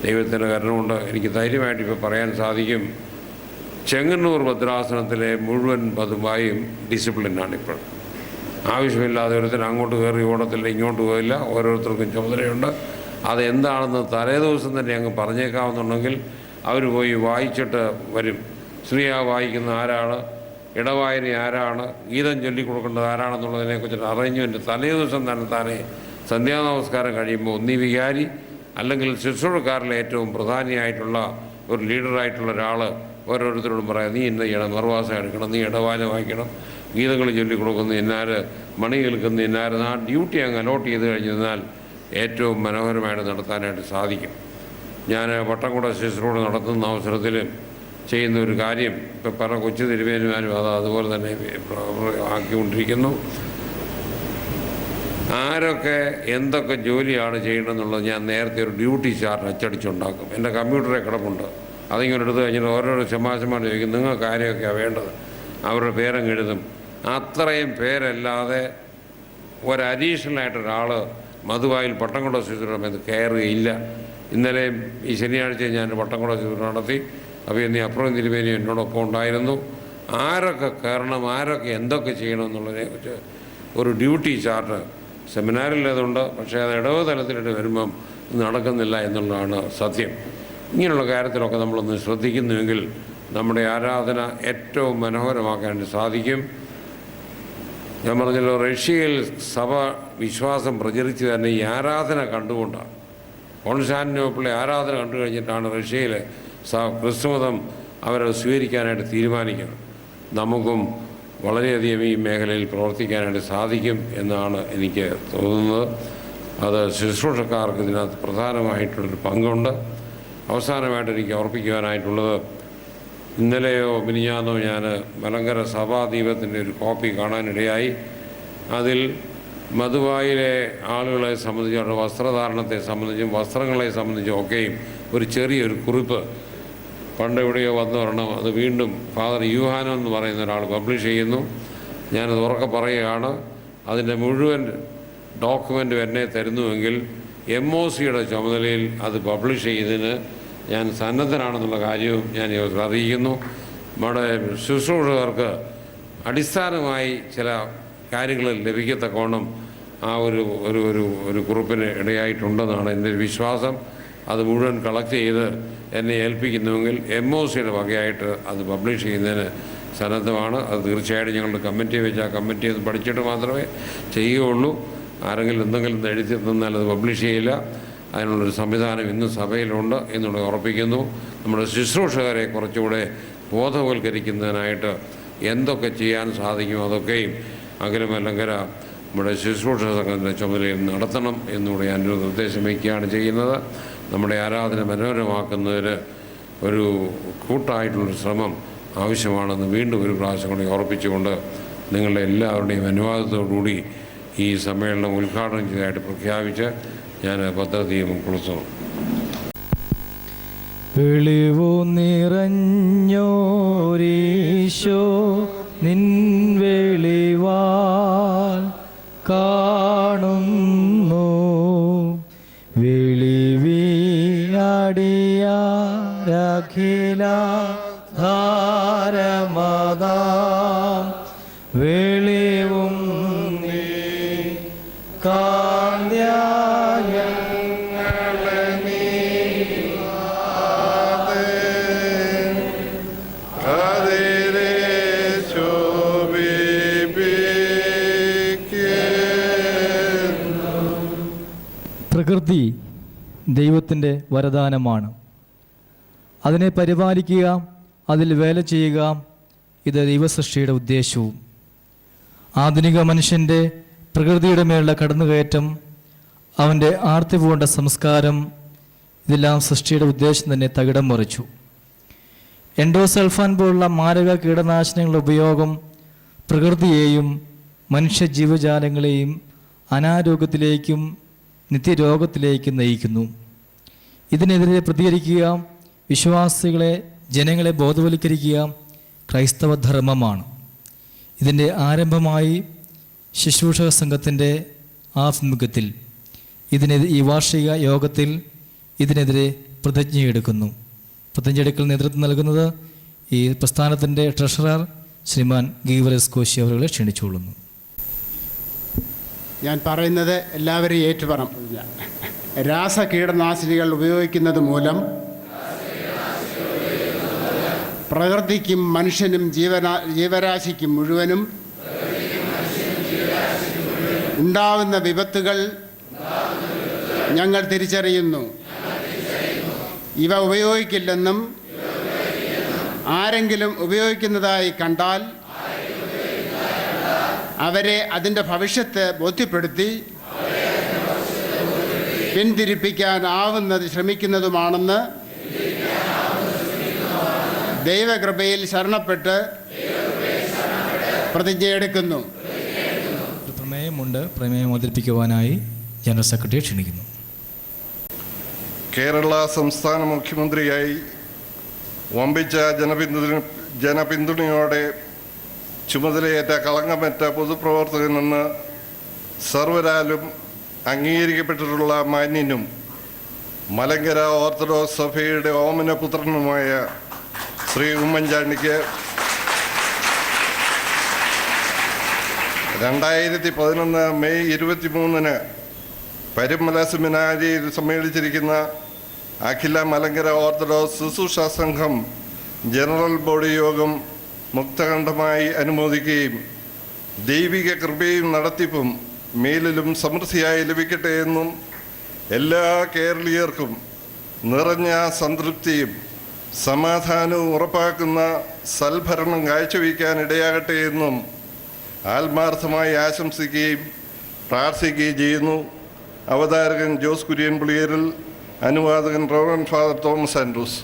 ദൈവത്തിൻ്റെ കരുണ കൊണ്ട് എനിക്ക് ധൈര്യമായിട്ട് ഇപ്പോൾ പറയാൻ സാധിക്കും, ചെങ്ങന്നൂർ ഭദ്രാസനത്തിലെ മുഴുവൻ പതുവായും ഡിസിപ്ലിനാണ് ഇപ്പോൾ. ആവശ്യമില്ലാതെ ഒരുത്തരും അങ്ങോട്ട് കയറി ഓടത്തില്ല, ഇങ്ങോട്ട് പോയില്ല. ഓരോരുത്തർക്കും ചുമതലയുണ്ട്. അതെന്താണെന്ന് തലേദിവസം തന്നെ അങ്ങ് പറഞ്ഞേക്കാവുന്നുണ്ടെങ്കിൽ അവർ പോയി വായിച്ചിട്ട് വരും. ശ്രീയ വായിക്കുന്ന ആരാണ്, ഇടവായന ആരാണ്, ഗീതം ചൊല്ലിക്കൊടുക്കേണ്ടത് ആരാണെന്നുള്ളതിനെക്കുറിച്ചിട്ട് അറേഞ്ച്മെൻറ്റ് തലേദിവസം തന്നെ സന്ധ്യാനമസ്കാരം കഴിയുമ്പോൾ ഒന്നീ വികാരി അല്ലെങ്കിൽ ശുശ്രൂഷക്കാരിലെ ഏറ്റവും പ്രധാനിയായിട്ടുള്ള ഒരു ലീഡറായിട്ടുള്ള ഒരാൾ ഓരോരുത്തരോടും പറയാം, നീ ഇന്ന ചെയ്യണം, മറുവാസം എടുക്കണം, നീ ഇടവായന വായിക്കണം, ഗീതങ്ങൾ ചൊല്ലിക്കൊടുക്കുന്ന ഇന്നാര്, മണി കേൾക്കുന്ന ഇന്നാര്. ആ ഡ്യൂട്ടി അങ്ങ് അലോട്ട് ചെയ്ത് കഴിഞ്ഞാൽ ഏറ്റവും മനോഹരമായിട്ട് നടത്താനായിട്ട് സാധിക്കും. ഞാൻ വട്ടംകുട ശുശ്രൂഷ നടത്തുന്ന അവസരത്തിൽ ചെയ്യുന്ന ഒരു കാര്യം ഇപ്പം പല കൊച്ചു തിരുമേനിമാരും അതുപോലെ തന്നെ ആക്കിക്കൊണ്ടിരിക്കുന്നു. ആരൊക്കെ എന്തൊക്കെ ജോലിയാണ് ചെയ്യണമെന്നുള്ളത് ഞാൻ നേരത്തെ ഒരു ഡ്യൂട്ടി ചാർട്ട് അച്ചടിച്ചുണ്ടാക്കും. എൻ്റെ കമ്പ്യൂട്ടറെ കിടപ്പുണ്ട്. അതിങ്ങനെ എടുത്ത് കഴിഞ്ഞിട്ട് ഓരോരോ ശമാശമാർ ചോദിക്കും, നിങ്ങൾക്ക് ആരെയൊക്കെയാണ് വേണ്ടത്, അവരുടെ പേരങ്ങ് എഴുതും. അത്രയും പേരല്ലാതെ ഒരു അഡീഷണലായിട്ടൊരാൾ മധുവായിൽ പട്ടംകുട ശുശ്രൂഷ കയറുകയില്ല. ഇന്നലെ ഈ ശനിയാഴ്ച ഞാൻ പട്ടംകുട ശുശ്രൂഷ നടത്തി. അപ്പോൾ ഇന്ന് അപ്പുറം തിരുമേനി എന്നോടൊപ്പം ഉണ്ടായിരുന്നു. ആരൊക്കെ കയറണം, ആരൊക്കെ എന്തൊക്കെ ചെയ്യണം എന്നുള്ളതിനെക്കുറിച്ച് ഒരു ഡ്യൂട്ടി ചാർട്ട് സെമിനാറിലേതുണ്ട്. പക്ഷേ അത് ഇടവ് തലത്തിലിട്ട് വരുമ്പം നടക്കുന്നില്ല എന്നുള്ളതാണ് സത്യം. ഇങ്ങനെയുള്ള കാര്യത്തിലൊക്കെ നമ്മളൊന്ന് ശ്രദ്ധിക്കുന്നുവെങ്കിൽ നമ്മുടെ ആരാധന ഏറ്റവും മനോഹരമാക്കാൻ സാധിക്കും. ഞാൻ പറഞ്ഞല്ലോ, റഷ്യയിൽ സഭ വിശ്വാസം പ്രചരിച്ച് തന്നെ ഈ ആരാധന കണ്ടുകൊണ്ടാണ്. കോൺസ്റ്റാന്റിനോപ്പിളിലെ ആരാധന കണ്ടു കഴിഞ്ഞിട്ടാണ് റഷ്യയിൽ ക്രിസ്തുമതം അവരെ സ്വീകരിക്കാനായിട്ട് തീരുമാനിക്കുന്നത്. നമുക്കും വളരെയധികം ഈ മേഖലയിൽ പ്രവർത്തിക്കാനായിട്ട് സാധിക്കും എന്നാണ് എനിക്ക് തോന്നുന്നത്. അത് ശുശ്രൂഷക്കാർക്ക് ഇതിനകത്ത് പ്രധാനമായിട്ടുള്ളൊരു പങ്കുണ്ട്. അവസാനമായിട്ട് എനിക്ക് ഓർപ്പിക്കുവാനായിട്ടുള്ളത്, ഇന്നലെയോ മിനിഞ്ഞാന്നോ ഞാൻ മലങ്കര സഭാദീപത്തിൻ്റെ ഒരു കോപ്പി കാണാനിടയായി. അതിൽ മധുവായിലെ ആളുകളെ സംബന്ധിച്ച് അവരുടെ വസ്ത്രധാരണത്തെ സംബന്ധിച്ചും വസ്ത്രങ്ങളെ സംബന്ധിച്ചും ഒക്കെയും ഒരു ചെറിയൊരു കുറിപ്പ് പണ്ട് എവിടെയോ വന്നു വരണം. അത് വീണ്ടും ഫാദർ യൂഹാനോ എന്ന് പറയുന്ന ഒരാൾ പബ്ലിഷ് ചെയ്യുന്നു. ഞാനത് ഉറക്കെ പറയുകയാണ്. അതിൻ്റെ മുഴുവൻ ഡോക്യുമെൻ്റ് എന്നെ തരുന്നുവെങ്കിൽ MOCയുടെ ചുമതലയിൽ അത് പബ്ലിഷ് ചെയ്യുന്നതിന് ഞാൻ സന്നദ്ധനാണെന്നുള്ള കാര്യവും ഞാൻ അറിയിക്കുന്നു. നമ്മുടെ ശുശ്രൂഷകർക്ക് അടിസ്ഥാനമായി ചില കാര്യങ്ങൾ ലഭിക്കത്തക്കോണം ആ ഒരു ഒരു ഒരു ഒരു കുറിപ്പിന് ഇടയായിട്ടുണ്ടെന്നാണ് എൻ്റെ ഒരു വിശ്വാസം. അത് മുഴുവൻ കളക്ട് ചെയ്ത് എന്നെ ഏൽപ്പിക്കുന്നുവെങ്കിൽ MOCയുടെ വകയായിട്ട് അത് പബ്ലിഷ് ചെയ്യുന്നതിന് സന്നദ്ധമാണ്. അത് തീർച്ചയായിട്ടും ഞങ്ങളുടെ കമ്മിറ്റി വെച്ച് ആ കമ്മിറ്റി അത് പഠിച്ചിട്ട് മാത്രമേ ചെയ്യുകയുള്ളൂ. ആരെങ്കിലും എന്തെങ്കിലും എഴുതി തന്നാൽ അത് പബ്ലിഷ് ചെയ്യില്ല. അതിനുള്ളൊരു സംവിധാനം ഇന്ന് സഭയിലുണ്ട് എന്നുള്ളത് ഉറപ്പിക്കുന്നു. നമ്മുടെ ശുശ്രൂഷകരെ കുറച്ചുകൂടെ ബോധവൽക്കരിക്കുന്നതിനായിട്ട് എന്തൊക്കെ ചെയ്യാൻ സാധിക്കും അതൊക്കെയും അഖിലമലങ്കര നമ്മുടെ ശുശ്രൂഷ സംഘത്തിൻ്റെ ചുമതലയിൽ നടത്തണം എന്നുകൂടെ ഞാനൊരു നിർദ്ദേശം വയ്ക്കുകയാണ് ചെയ്യുന്നത്. നമ്മുടെ ആരാധന മനോഹരമാക്കുന്നതിന് ഒരു കൂട്ടായിട്ടുള്ളൊരു ശ്രമം ആവശ്യമാണെന്ന് വീണ്ടും ഒരു പ്രാവശ്യം കൂടി ഓർപ്പിച്ചുകൊണ്ട് നിങ്ങളുടെ എല്ലാവരുടെയും അനുവാദത്തോടുകൂടി ഈ സമ്മേളനം ഉദ്ഘാടനം ചെയ്തതായിട്ട് പ്രഖ്യാപിച്ച് ഞാൻ പദ്ധതിയും കുറിച്ചു. വെളിവു നിറഞ്ഞോരീശോ നിൻ വെളിവാൽ കാണുന്നു വെളിവിയാടിയാരഖില ധാരമതാം വെളിവും നീ പ്രകൃതി ദൈവത്തിൻ്റെ വരദാനമാണ്. അതിനെ പരിപാലിക്കുക, അതിൽ വേല ചെയ്യുക, ഇത് ദൈവസൃഷ്ടിയുടെ ഉദ്ദേശവും. ആധുനിക മനുഷ്യൻ്റെ പ്രകൃതിയുടെ മേലുള്ള കടന്നുകയറ്റം, അവൻ്റെ ആർത്തി പൂണ്ട സംസ്കാരം, ഇതെല്ലാം സൃഷ്ടിയുടെ ഉദ്ദേശം തന്നെ തകിടം മറിച്ചു. എൻഡോസൾഫാൻ പോലുള്ള മാരക കീടനാശിനികളുടെ ഉപയോഗം പ്രകൃതിയെയും മനുഷ്യ ജീവജാലങ്ങളെയും അനാരോഗ്യത്തിലേക്കും നിത്യരോഗത്തിലേക്കും നയിക്കുന്നു. ഇതിനെതിരെ പ്രതികരിക്കുക, വിശ്വാസികളെ ജനങ്ങളെ ബോധവൽക്കരിക്കുക ക്രൈസ്തവ ധർമ്മമാണ്. ഇതിൻ്റെ ആരംഭമായി ശുശ്രൂഷക സംഘത്തിൻ്റെ ആഭിമുഖ്യത്തിൽ ഈ വാർഷിക യോഗത്തിൽ ഇതിനെതിരെ പ്രതിജ്ഞയെടുക്കുന്നു. പ്രതിജ്ഞയെടുക്കൽ നേതൃത്വം നൽകുന്നത് ഈ പ്രസ്ഥാനത്തിൻ്റെ ട്രഷറർ ശ്രീമാൻ ഗീവറസ് കോശി അവരെ ക്ഷണിച്ചുകൊള്ളുന്നു. ഞാൻ പറയുന്നത് എല്ലാവരും ഏറ്റുപറം. രാസകീടനാശിനികൾ ഉപയോഗിക്കുന്നത് മൂലം പ്രകൃതിക്കും മനുഷ്യനും ജീവരാശിക്കും മുഴുവനും ഉണ്ടാവുന്ന വിപത്തുകൾ ഞങ്ങൾ തിരിച്ചറിയുന്നു. ഇവ ഉപയോഗിക്കില്ലെന്നും ആരെങ്കിലും ഉപയോഗിക്കുന്നതായി കണ്ടാൽ അവരെ അതിൻ്റെ ഭവിഷ്യത്ത് ബോധ്യപ്പെടുത്തി പിന്തിരിപ്പിക്കാനാവുന്നത് ശ്രമിക്കുന്നതുമാണെന്ന് ദൈവകൃപയിൽ ശരണപ്പെട്ട് പ്രതിജ്ഞയെടുക്കുന്നു. പ്രമേയമുണ്ട്. പ്രമേയം അവതരിപ്പിക്കുവാനായി ജനറൽ സെക്രട്ടറി ക്ഷണിക്കുന്നു. കേരള സംസ്ഥാന മുഖ്യമന്ത്രിയായി വമ്പിച്ച ജനപിന്തുണയോടെ ചുമതലയേറ്റ കളങ്കമറ്റ പൊതുപ്രവർത്തകനെന്ന് സർവരാലും അംഗീകരിക്കപ്പെട്ടിട്ടുള്ള മാന്യനും മലങ്കര ഓർത്തഡോക്സ് സഭയുടെ ഓമനപുത്രനുമായ ശ്രീ ഉമ്മൻചാണ്ടിക്ക് 2011 മെയ് 23 പരുമല സെമിനാരിയിൽ സമ്മേളിച്ചിരിക്കുന്ന അഖില മലങ്കര ഓർത്തഡോക്സ് ശുശ്രൂഷ സംഘം ജനറൽ ബോഡി യോഗം മുക്തകണ്ഠമായി അനുമോദിക്കുകയും ദൈവിക കൃപയും നടത്തിപ്പും മേലിലും സമൃദ്ധിയായി ലഭിക്കട്ടെ എന്നും എല്ലാ കേരളീയർക്കും നിറഞ്ഞ സംതൃപ്തിയും സമാധാനവും ഉറപ്പാക്കുന്ന സൽഭരണം കാഴ്ചവെക്കാൻ ഇടയാകട്ടെ എന്നും ആത്മാർത്ഥമായി ആശംസിക്കുകയും പ്രാർത്ഥിക്കുകയും ചെയ്യുന്നു. അവതാരകൻ ജോസ് കുര്യൻ പുളിയേരിൽ, അനുവാദകൻ റവറൻ ഫാദർ തോമസ് ആൻഡ്രൂസ്.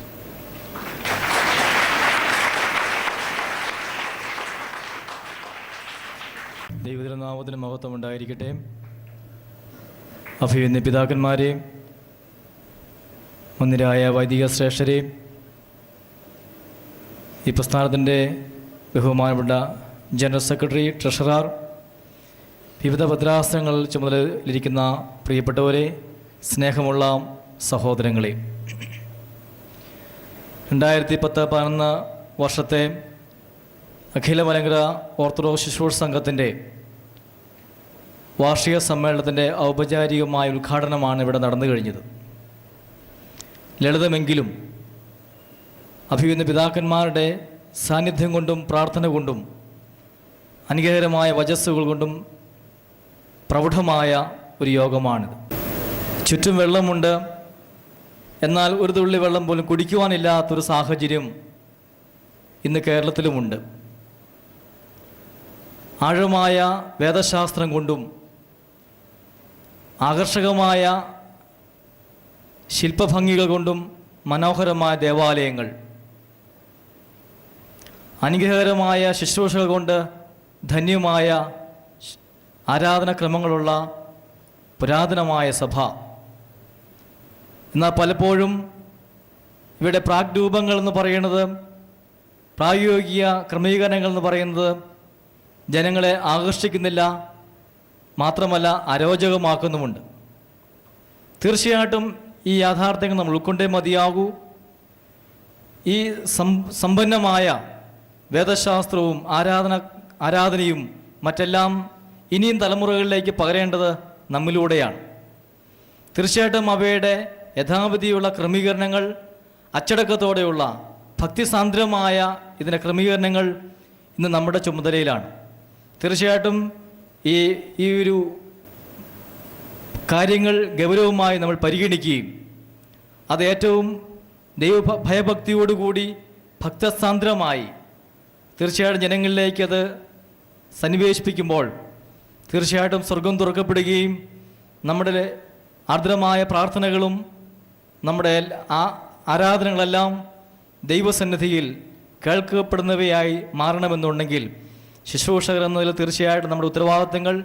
ദൈവതിരുനാമത്തിന് മഹത്വം ഉണ്ടായിരിക്കട്ടെ. അഭിവന്യ പിതാക്കന്മാരെ, മുന്നിരായ വൈദിക ശ്രേഷ്ഠരെ, ഈ പ്രസ്ഥാനത്തിൻ്റെ ബഹുമാനപ്പെട്ട ജനറൽ സെക്രട്ടറി, ട്രഷറർ, വിവിധ ഭദ്രാസനങ്ങളിൽ ചുമതലയിലിരിക്കുന്ന പ്രിയപ്പെട്ടവരെ, സ്നേഹമുള്ള സഹോദരങ്ങളെ, 2010-11 വർഷത്തെ അഖില മലങ്കര ഓർത്തഡോക്സ് ശുശ്രൂഷ സംഘത്തിൻ്റെ വാർഷിക സമ്മേളനത്തിൻ്റെ ഔപചാരികമായ ഉദ്ഘാടനമാണ് ഇവിടെ നടന്നു കഴിഞ്ഞത്. ലളിതമെങ്കിലും അഭിവന്യ പിതാക്കന്മാരുടെ സാന്നിധ്യം കൊണ്ടും പ്രാർത്ഥന കൊണ്ടും അനുഗ്രഹകരമായ വചസ്സുകൾ കൊണ്ടും പ്രൗഢമായ ഒരു യോഗമാണിത്. ചുറ്റും വെള്ളമുണ്ട്, എന്നാൽ ഒരു തുള്ളി വെള്ളം പോലും കുടിക്കുവാനില്ലാത്തൊരു സാഹചര്യം ഇന്ന് കേരളത്തിലുമുണ്ട്. ആഴമായ വേദശാസ്ത്രം കൊണ്ടും ആകർഷകമായ ശില്പഭംഗികൾ കൊണ്ടും മനോഹരമായ ദേവാലയങ്ങൾ, അനുഗ്രഹകരമായ ശുശ്രൂഷകൾ കൊണ്ട് ധന്യമായ ആരാധനാക്രമങ്ങളുള്ള പുരാതനമായ സഭ. എന്നാൽ പലപ്പോഴും ഇവിടെ പ്രാഗ്രൂപങ്ങൾ എന്ന് പറയുന്നത്, പ്രായോഗിക ക്രമീകരണങ്ങൾ എന്ന് പറയുന്നത് ജനങ്ങളെ ആകർഷിക്കുന്നില്ല, മാത്രമല്ല അരോചകമാക്കുന്നുമുണ്ട്. തീർച്ചയായിട്ടും ഈ യാഥാർത്ഥ്യങ്ങൾ നമ്മൾ ഉൾക്കൊണ്ടേ മതിയാകൂ. ഈ സമ്പന്നമായ വേദശാസ്ത്രവും ആരാധനയും മറ്റെല്ലാം ഇനിയും തലമുറകളിലേക്ക് പകരേണ്ടത് നമ്മിലൂടെയാണ്. തീർച്ചയായിട്ടും അവയുടെ യഥാവിധിയുള്ള ക്രമീകരണങ്ങൾ, അച്ചടക്കത്തോടെയുള്ള ഭക്തിസാന്ദ്രമായ ഇതിൻ്റെ ക്രമീകരണങ്ങൾ ഇന്ന് നമ്മുടെ ചുമതലയിലാണ്. തീർച്ചയായിട്ടും ഈ ഒരു കാര്യങ്ങൾ ഗൗരവമായി നമ്മൾ പരിഗണിക്കുകയും അത് ഏറ്റവും ഭയഭക്തിയോടുകൂടി ഭക്തസാന്ദ്രമായി തീർച്ചയായിട്ടും ജനങ്ങളിലേക്ക് അത് സന്നിവേശിപ്പിക്കുമ്പോൾ തീർച്ചയായിട്ടും സ്വർഗം തുറക്കപ്പെടുകയും നമ്മുടെ ആർദ്രമായ പ്രാർത്ഥനകളും നമ്മുടെ ആരാധനകളെല്ലാം ദൈവസന്നിധിയിൽ കേൾക്കപ്പെടുന്നവയായി മാറണമെന്നുണ്ടെങ്കിൽ ശുശ്രൂഷകർ എന്നതിൽ തീർച്ചയായിട്ടും നമ്മുടെ ഉത്തരവാദിത്തങ്ങൾ,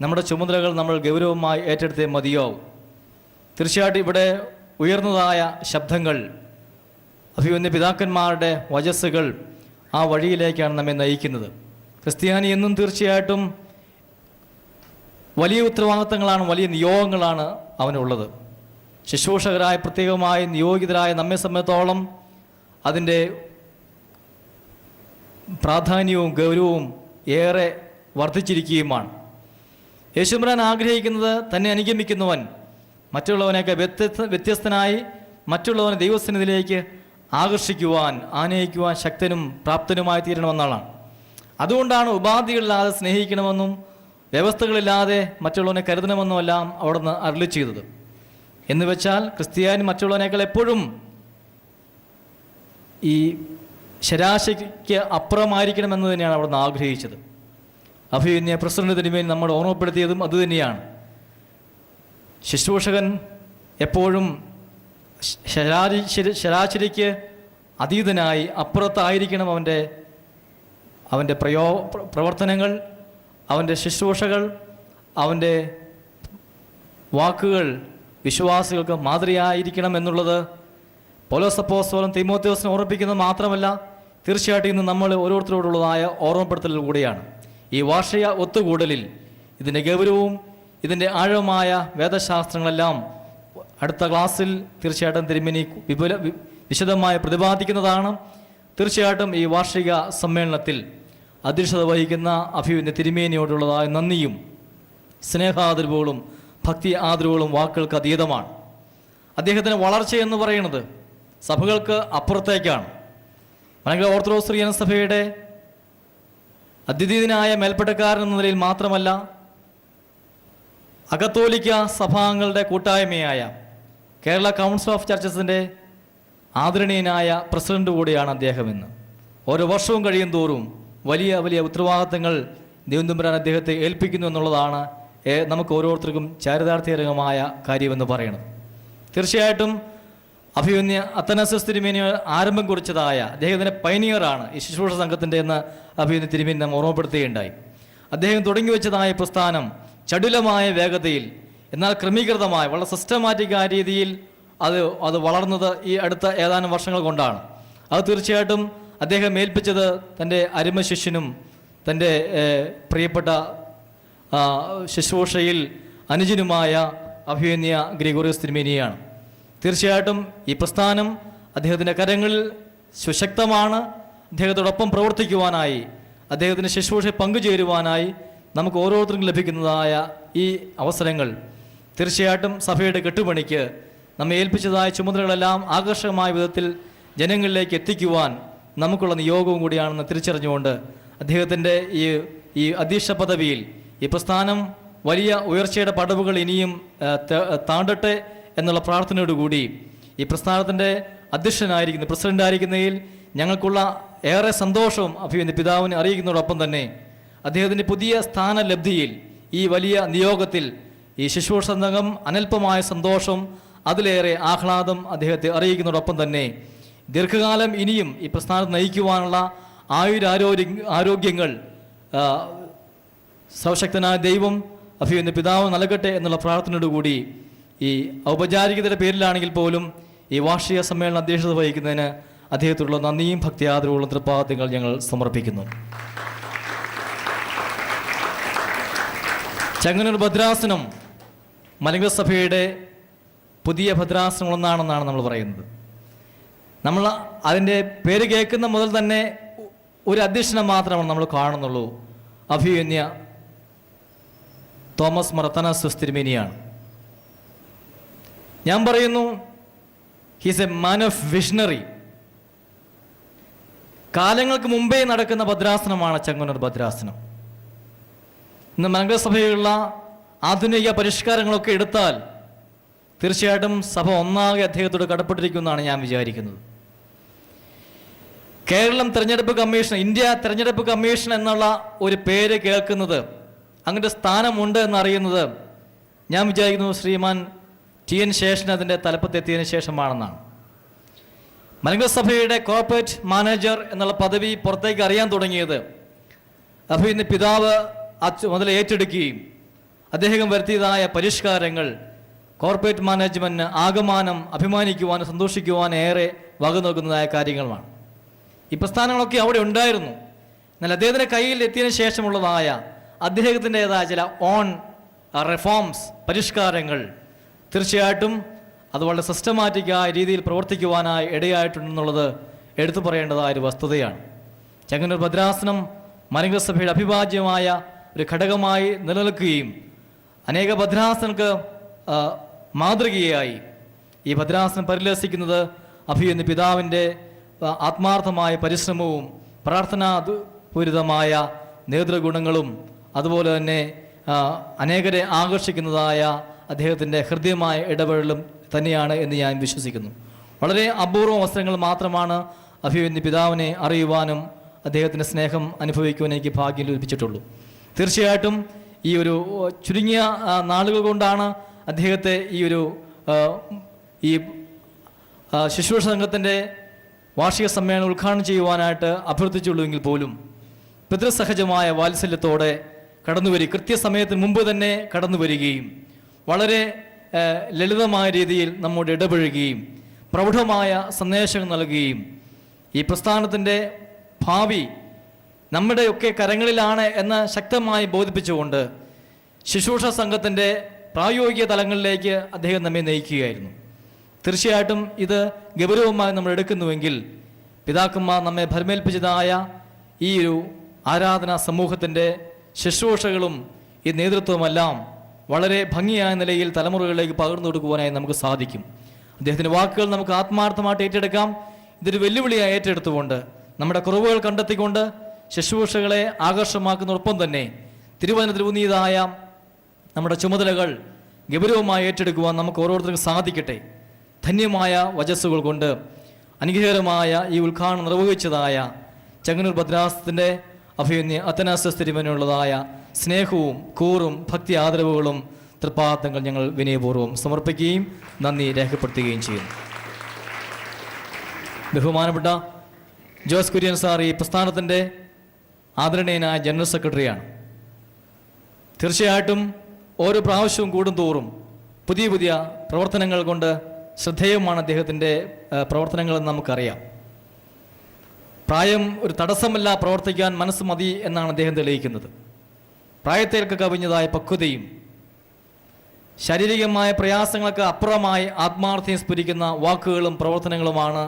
നമ്മുടെ ചുമതലകൾ നമ്മൾ ഗൗരവമായി ഏറ്റെടുത്തേ മതിയാവും. തീർച്ചയായിട്ടും ഇവിടെ ഉയർന്നതായ ശബ്ദങ്ങൾ, അഭിവന്യ പിതാക്കന്മാരുടെ വചസ്സുകൾ ആ വഴിയിലേക്കാണ് നമ്മെ നയിക്കുന്നത്. ക്രിസ്ത്യാനി എന്നും തീർച്ചയായിട്ടും വലിയ ഉത്തരവാദിത്തങ്ങളാണ്, വലിയ നിയോഗങ്ങളാണ് അവനുള്ളത്. ശുശ്രൂഷകരായ പ്രത്യേകമായി നിയോഗിതരായ നമ്മെ സംബന്ധിച്ചോളം അതിൻ്റെ പ്രാധാന്യവും ഗൗരവവും ഏറെ വർദ്ധിച്ചിരിക്കുകയുമാണ്. യേശുബ്രാൻ ആഗ്രഹിക്കുന്നത് തന്നെ അനുഗമിക്കുന്നവൻ മറ്റുള്ളവനൊക്കെ വ്യത്യസ്തനായി മറ്റുള്ളവനെ ദൈവസന്നിധിയിലേക്ക് ആകർഷിക്കുവാൻ, ആനയിക്കുവാൻ ശക്തനും പ്രാപ്തനുമായി തീരണമെന്നാണ്. അതുകൊണ്ടാണ് ഉപാധികളില്ലാതെ സ്നേഹിക്കണമെന്നും വ്യവസ്ഥകളില്ലാതെ മറ്റുള്ളവനെ കരുതണമെന്നുമെല്ലാം അവിടുന്ന് അരുളി ചെയ്തത്. എന്ന് വെച്ചാൽ ക്രിസ്ത്യാനി മറ്റുള്ളവനേക്കാൾ എപ്പോഴും ഈ ശരാശരിക്ക് അപ്പുറമായിരിക്കണമെന്ന് തന്നെയാണ് അവിടുന്ന് ആഗ്രഹിച്ചത്. അഭിവന്യ പ്രസിഡന്റ് തിരുമേനി നമ്മൾ ഓർമ്മപ്പെടുത്തിയതും അതുതന്നെയാണ്. ശുശ്രൂഷകൻ എപ്പോഴും ശരാശരിക്ക് അതീതനായി അപ്പുറത്തായിരിക്കണം അവൻ്റെ പ്രവർത്തനങ്ങൾ, അവൻ്റെ ശുശ്രൂഷകൾ, അവൻ്റെ വാക്കുകൾ വിശ്വാസികൾക്ക് മാതൃയായിരിക്കണം എന്നുള്ളത് പൗലോസ് അപ്പോസ്തലൻ തീമോഥെയോസിനെ ഓർമ്മിപ്പിക്കുന്നത് മാത്രമല്ല, തീർച്ചയായിട്ടും ഇന്ന് നമ്മൾ ഓരോരുത്തരോടുള്ളതായ ഓർമ്മപ്പെടുത്തൽ കൂടിയാണ്. ഈ വാർഷിക ഒത്തുകൂടലിൽ ഇതിൻ്റെ ഗൗരവവും ഇതിൻ്റെ ആഴമായ വേദശാസ്ത്രങ്ങളെല്ലാം അടുത്ത ക്ലാസ്സിൽ തീർച്ചയായിട്ടും തിരുമേനി വിശദമായി പ്രതിപാദിക്കുന്നതാണ്. തീർച്ചയായിട്ടും ഈ വാർഷിക സമ്മേളനത്തിൽ അധ്യക്ഷത വഹിക്കുന്ന അഭിവന്യ തിരുമേനിയോടുള്ളതായ നന്ദിയും സ്നേഹാദരവുകളും ഭക്തി ആദരവുകളും വാക്കുകൾക്ക് അതീതമാണ്. അദ്ദേഹത്തിൻ്റെ വളർച്ചയെന്ന് പറയുന്നത് സഭകൾക്ക് അപ്പുറത്തേക്കാണ്. മലങ്കര ഓർത്തഡോക്സ് സ്ത്രീ സഭയുടെ അദ്വിതീയനായ മേൽപ്പട്ടക്കാരൻ എന്ന നിലയിൽ മാത്രമല്ല, അകത്തോലിക്ക സഭാംഗങ്ങളുടെ കൂട്ടായ്മയായ കേരള കൗൺസിൽ ഓഫ് ചർച്ചസിൻ്റെ ആദരണീയനായ പ്രസിഡന്റ് കൂടിയാണ് അദ്ദേഹമെന്ന്. ഓരോ വർഷവും കഴിയും തോറും വലിയ വലിയ ഉത്തരവാദിത്തങ്ങൾ ദൈവം അദ്ദേഹത്തെ ഏൽപ്പിക്കുന്നു എന്നുള്ളതാണ് നമുക്ക് ഓരോരുത്തർക്കും ചാരിതാർത്ഥ്യകരമായ കാര്യമെന്ന് പറയുന്നത്. തീർച്ചയായിട്ടും അഭിവന്യ അത്തനാസിയോസ് തിരുമേനി ആരംഭം കുറിച്ചതായ അദ്ദേഹത്തിൻ്റെ പൈനിയറാണ് ഈ ശുശ്രൂഷ സംഘത്തിൻ്റെ എന്ന് അഭിവന്യ തിരുമേനി നാം ഓർമ്മപ്പെടുത്തുകയുണ്ടായി. അദ്ദേഹം തുടങ്ങി വെച്ചതായ പ്രസ്ഥാനം ചടുലമായ വേഗതയിൽ, എന്നാൽ ക്രമീകൃതമായ വളരെ സിസ്റ്റമാറ്റിക് ആയ രീതിയിൽ അത് വളർന്നത് ഈ അടുത്ത ഏതാനും വർഷങ്ങൾ കൊണ്ടാണ്. അത് തീർച്ചയായിട്ടും അദ്ദേഹം ഏൽപ്പിച്ചത് തൻ്റെ അരുമ ശിഷ്യനും തൻ്റെ പ്രിയപ്പെട്ട ശുശ്രൂഷയിൽ അനുജനുമായ അഭിവന്യ ഗ്രിഗോറിയോസ് തിരുമേനിയാണ്. തീർച്ചയായിട്ടും ഈ പ്രസ്ഥാനം അദ്ദേഹത്തിൻ്റെ കരങ്ങളിൽ സുശക്തമാണ്. അദ്ദേഹത്തോടൊപ്പം പ്രവർത്തിക്കുവാനായി അദ്ദേഹത്തിൻ്റെ ശുശ്രൂഷയിൽ പങ്കുചേരുവാനായി നമുക്ക് ഓരോരുത്തർക്കും ലഭിക്കുന്നതായ ഈ അവസരങ്ങൾ തീർച്ചയായിട്ടും സഭയുടെ കെട്ടുപണിക്ക് നമ്മെ ഏൽപ്പിച്ചതായ ചുമതലകളെല്ലാം ആകർഷകമായ വിധത്തിൽ ജനങ്ങളിലേക്ക് എത്തിക്കുവാൻ നമുക്കുള്ള നിയോഗവും കൂടിയാണെന്ന് തിരിച്ചറിഞ്ഞുകൊണ്ട് അദ്ദേഹത്തിൻ്റെ ഈ അധ്യക്ഷ പദവിയിൽ ഈ പ്രസ്ഥാനം വലിയ ഉയർച്ചയുടെ പടവുകൾ ഇനിയും താണ്ടട്ടെ എന്നുള്ള പ്രാർത്ഥനയോടുകൂടി ഈ പ്രസ്ഥാനത്തിൻ്റെ അധ്യക്ഷനായിരിക്കുന്ന പ്രസിഡൻ്റായിരിക്കുന്നതിൽ ഞങ്ങൾക്കുള്ള ഏറെ സന്തോഷവും അഭിനന്ദ പിതാവിനെ അറിയിക്കുന്നതോടൊപ്പം തന്നെ അദ്ദേഹത്തിൻ്റെ പുതിയ സ്ഥാനലബ്ധിയിൽ ഈ വലിയ നിയോഗത്തിൽ ഈ ശുശ്രൂഷ സംഘം അനൽപമായ സന്തോഷം അതിലേറെ ആഹ്ലാദം അദ്ദേഹത്തെ അറിയിക്കുന്നതോടൊപ്പം തന്നെ ദീർഘകാലം ഇനിയും ഈ പ്രസ്ഥാനത്ത് നയിക്കുവാനുള്ള ആരോഗ്യങ്ങൾ സർവശക്തനായ ദൈവം അഭിനന്ദ പിതാവ് നൽകട്ടെ എന്നുള്ള പ്രാർത്ഥനയോടുകൂടി ഈ ഔപചാരികതയുടെ പേരിലാണെങ്കിൽ പോലും ഈ വാർഷിക സമ്മേളന അധ്യക്ഷത വഹിക്കുന്നതിന് അദ്ദേഹത്തോടുള്ള നന്ദിയും ഭക്തിയാദരവുള്ള തൃപ്പാദങ്ങൾ ഞങ്ങൾ സമർപ്പിക്കുന്നു. ചെങ്ങന്നൂർ ഭദ്രാസനം മലങ്കര സഭയുടെ പുതിയ ഭദ്രാസനങ്ങളൊന്നാണെന്നാണ് നമ്മൾ പറയുന്നത്. നമ്മൾ അതിൻ്റെ പേര് കേൾക്കുന്ന മുതൽ തന്നെ ഒരു അധ്യക്ഷനെ മാത്രമാണ് നമ്മൾ കാണുന്നുള്ളൂ. അഭിമന്യ തോമസ് മാർ അത്തനാസിയോസ് തിരുമേനിയാണ്. ഞാൻ പറയുന്നു, he's a man of visionary. കാലങ്ങൾക്ക് മുമ്പേ നടക്കുന്ന ഭദ്രാസനമാണ് ചെങ്ങന്നൂർ ഭദ്രാസനം. ഇന്ന് മലങ്കര സഭയിലുള്ള ആധുനിക പരിഷ്കാരങ്ങളൊക്കെ എടുത്താൽ തീർച്ചയായിട്ടും സഭ ഒന്നാകെ അദ്ദേഹത്തോട് കടപ്പെട്ടിരിക്കുമെന്നാണ് ഞാൻ വിചാരിക്കുന്നത്. കേരളം തെരഞ്ഞെടുപ്പ് കമ്മീഷൻ, ഇന്ത്യ തെരഞ്ഞെടുപ്പ് കമ്മീഷൻ എന്നുള്ള ഒരു പേര് കേൾക്കുന്നത്, അങ്ങനെ സ്ഥാനമുണ്ട് എന്നറിയുന്നത് ഞാൻ വിചാരിക്കുന്നു ശ്രീമാൻ ടി.എൻ. ശേഷൻ അതിൻ്റെ തലപ്പത്തെത്തിയതിനു ശേഷമാണെന്നാണ്. മലങ്കര സഭയുടെ കോർപ്പറേറ്റ് മാനേജർ എന്നുള്ള പദവി പുറത്തേക്ക് അറിയാൻ തുടങ്ങിയത് അഭിനന്ദ പിതാവ് മുതൽ ഏറ്റെടുക്കുകയും അദ്ദേഹം വരുത്തിയതായ പരിഷ്കാരങ്ങൾ കോർപ്പറേറ്റ് മാനേജ്മെൻറ്റിന് ആകമാനം അഭിമാനിക്കുവാനും സന്തോഷിക്കുവാനും ഏറെ വക നൽകുന്നതായ കാര്യങ്ങളുമാണ്. ഈ പ്രസ്ഥാനങ്ങളൊക്കെ അവിടെ ഉണ്ടായിരുന്നു. എന്നാൽ അദ്ദേഹത്തിൻ്റെ കയ്യിൽ എത്തിയതിനു ശേഷമുള്ളതായ അദ്ദേഹത്തിൻ്റെതായ ചില ഓൺ റിഫോംസ്, പരിഷ്കാരങ്ങൾ തീർച്ചയായിട്ടും അത് വളരെ സിസ്റ്റമാറ്റിക്കായ രീതിയിൽ പ്രവർത്തിക്കുവാനായി ഇടയായിട്ടുണ്ടെന്നുള്ളത് എടുത്തു പറയേണ്ടതായ ഒരു വസ്തുതയാണ്. ചെങ്ങന്നൂർ ഭദ്രാസനം മലങ്കര സഭയുടെ അവിഭാജ്യമായ ഒരു ഘടകമായി നിലനിൽക്കുകയും അനേക ഭദ്രാസനങ്ങൾക്ക് മാതൃകയായി ഈ ഭദ്രാസനം പരിലസിക്കുന്നത് അഭിനന്ദ പിതാവിൻ്റെ ആത്മാർത്ഥമായ പരിശ്രമവും പ്രാർത്ഥനാപൂരിതമായ നേതൃഗുണങ്ങളും അതുപോലെ തന്നെ അനേകരെ ആകർഷിക്കുന്നതായ അദ്ദേഹത്തിൻ്റെ ഹൃദ്യമായ ഇടപെടലും തന്നെയാണ് എന്ന് ഞാൻ വിശ്വസിക്കുന്നു. വളരെ അപൂർവ അവസരങ്ങൾ മാത്രമാണ് അഭിനന്ദ പിതാവിനെ അറിയുവാനും അദ്ദേഹത്തിൻ്റെ സ്നേഹം അനുഭവിക്കുവാൻ എനിക്ക് ഭാഗ്യം ലഭിച്ചിട്ടുള്ളൂ. തീർച്ചയായിട്ടും ഈ ഒരു ചുരുങ്ങിയ നാളുകൾ കൊണ്ടാണ് അദ്ദേഹത്തെ ഈ ശുശ്രൂഷ സംഘത്തിൻ്റെ വാർഷിക സമ്മേളനം ഉദ്ഘാടനം ചെയ്യുവാനായിട്ട് അഭ്യർത്ഥിച്ചുള്ളൂവെങ്കിൽ പോലും പിതൃസഹജമായ വാത്സല്യത്തോടെ കൃത്യസമയത്തിന് മുമ്പ് തന്നെ കടന്നു വരികയും വളരെ ലളിതമായ രീതിയിൽ നമ്മോട് ഇടപഴകുകയും പ്രൗഢമായ സന്ദേശങ്ങൾ നൽകുകയും ഈ പ്രസ്ഥാനത്തിൻ്റെ ഭാവി നമ്മുടെയൊക്കെ കരങ്ങളിലാണ് എന്ന് ശക്തമായി ബോധിപ്പിച്ചുകൊണ്ട് ശുശ്രൂഷ സംഘത്തിൻ്റെ പ്രായോഗിക തലങ്ങളിലേക്ക് അദ്ദേഹം നമ്മെ നയിക്കുകയായിരുന്നു. തീർച്ചയായിട്ടും ഇത് ഗൗരവമായി നമ്മൾ എടുക്കുന്നുവെങ്കിൽ പിതാക്കന്മാർ നമ്മെ ഭരമേൽപ്പിച്ചതായ ഈ ഒരു ആരാധനാ സമൂഹത്തിൻ്റെ ശുശ്രൂഷകളും ഈ നേതൃത്വമെല്ലാം വളരെ ഭംഗിയായ നിലയിൽ തലമുറകളിലേക്ക് പകർന്നു കൊടുക്കുവാനായി നമുക്ക് സാധിക്കും. അദ്ദേഹത്തിൻ്റെ വാക്കുകൾ നമുക്ക് ആത്മാർത്ഥമായിട്ട് ഏറ്റെടുക്കാം. ഇതൊരു വെല്ലുവിളിയായി ഏറ്റെടുത്തുകൊണ്ട് നമ്മുടെ കുറവുകൾ കണ്ടെത്തിക്കൊണ്ട് ശുശ്രൂഷകളെ ആകർഷമാക്കുന്നതോടൊപ്പം തന്നെ തിരുവചനത്തിൽ ഊന്നിയതായ നമ്മുടെ ചുമതലകൾ ഗൗരവമായി ഏറ്റെടുക്കുവാൻ നമുക്ക് ഓരോരുത്തർക്കും സാധിക്കട്ടെ. ധന്യമായ വചസ്സുകൾ കൊണ്ട് അനുഗ്രഹകരമായ ഈ ഉദ്ഘാടനം നിർവഹിച്ചതായ ചെങ്ങന്നൂർ ഭദ്രാസനത്തിൻ്റെ അഭിനന്ദ അത്തനാസിയോസ് തിരുമേനിയുള്ളതായ സ്നേഹവും കൂറും ഭക്തി ആദരവുകളും തൃപ്പാദങ്ങൾ ഞങ്ങൾ വിനയപൂർവ്വം സമർപ്പിക്കുകയും നന്ദി രേഖപ്പെടുത്തുകയും ചെയ്യുന്നു. ബഹുമാനപ്പെട്ട ജോസ് കുര്യൻ സാർ ഈ പ്രസ്ഥാനത്തിൻ്റെ ആദരണീയനായ ജനറൽ സെക്രട്ടറിയാണ്. തീർച്ചയായിട്ടും ഓരോ പ്രാവശ്യവും കൂടുന്തോറും പുതിയ പുതിയ പ്രവർത്തനങ്ങൾ കൊണ്ട് ശ്രദ്ധേയമാണ് അദ്ദേഹത്തിൻ്റെ പ്രവർത്തനങ്ങളെന്ന് നമുക്കറിയാം. പ്രായം ഒരു തടസ്സമല്ല, പ്രവർത്തിക്കാൻ മനസ്സ് മതി എന്നാണ് അദ്ദേഹം തെളിയിക്കുന്നത്. പ്രായത്തേക്ക് കവിഞ്ഞതായ പക്വതയും ശാരീരികമായ പ്രയാസങ്ങൾക്ക് അപ്പുറമായി ആത്മാർത്ഥ്യം സ്ഫുരിക്കുന്ന വാക്കുകളും പ്രവർത്തനങ്ങളുമാണ്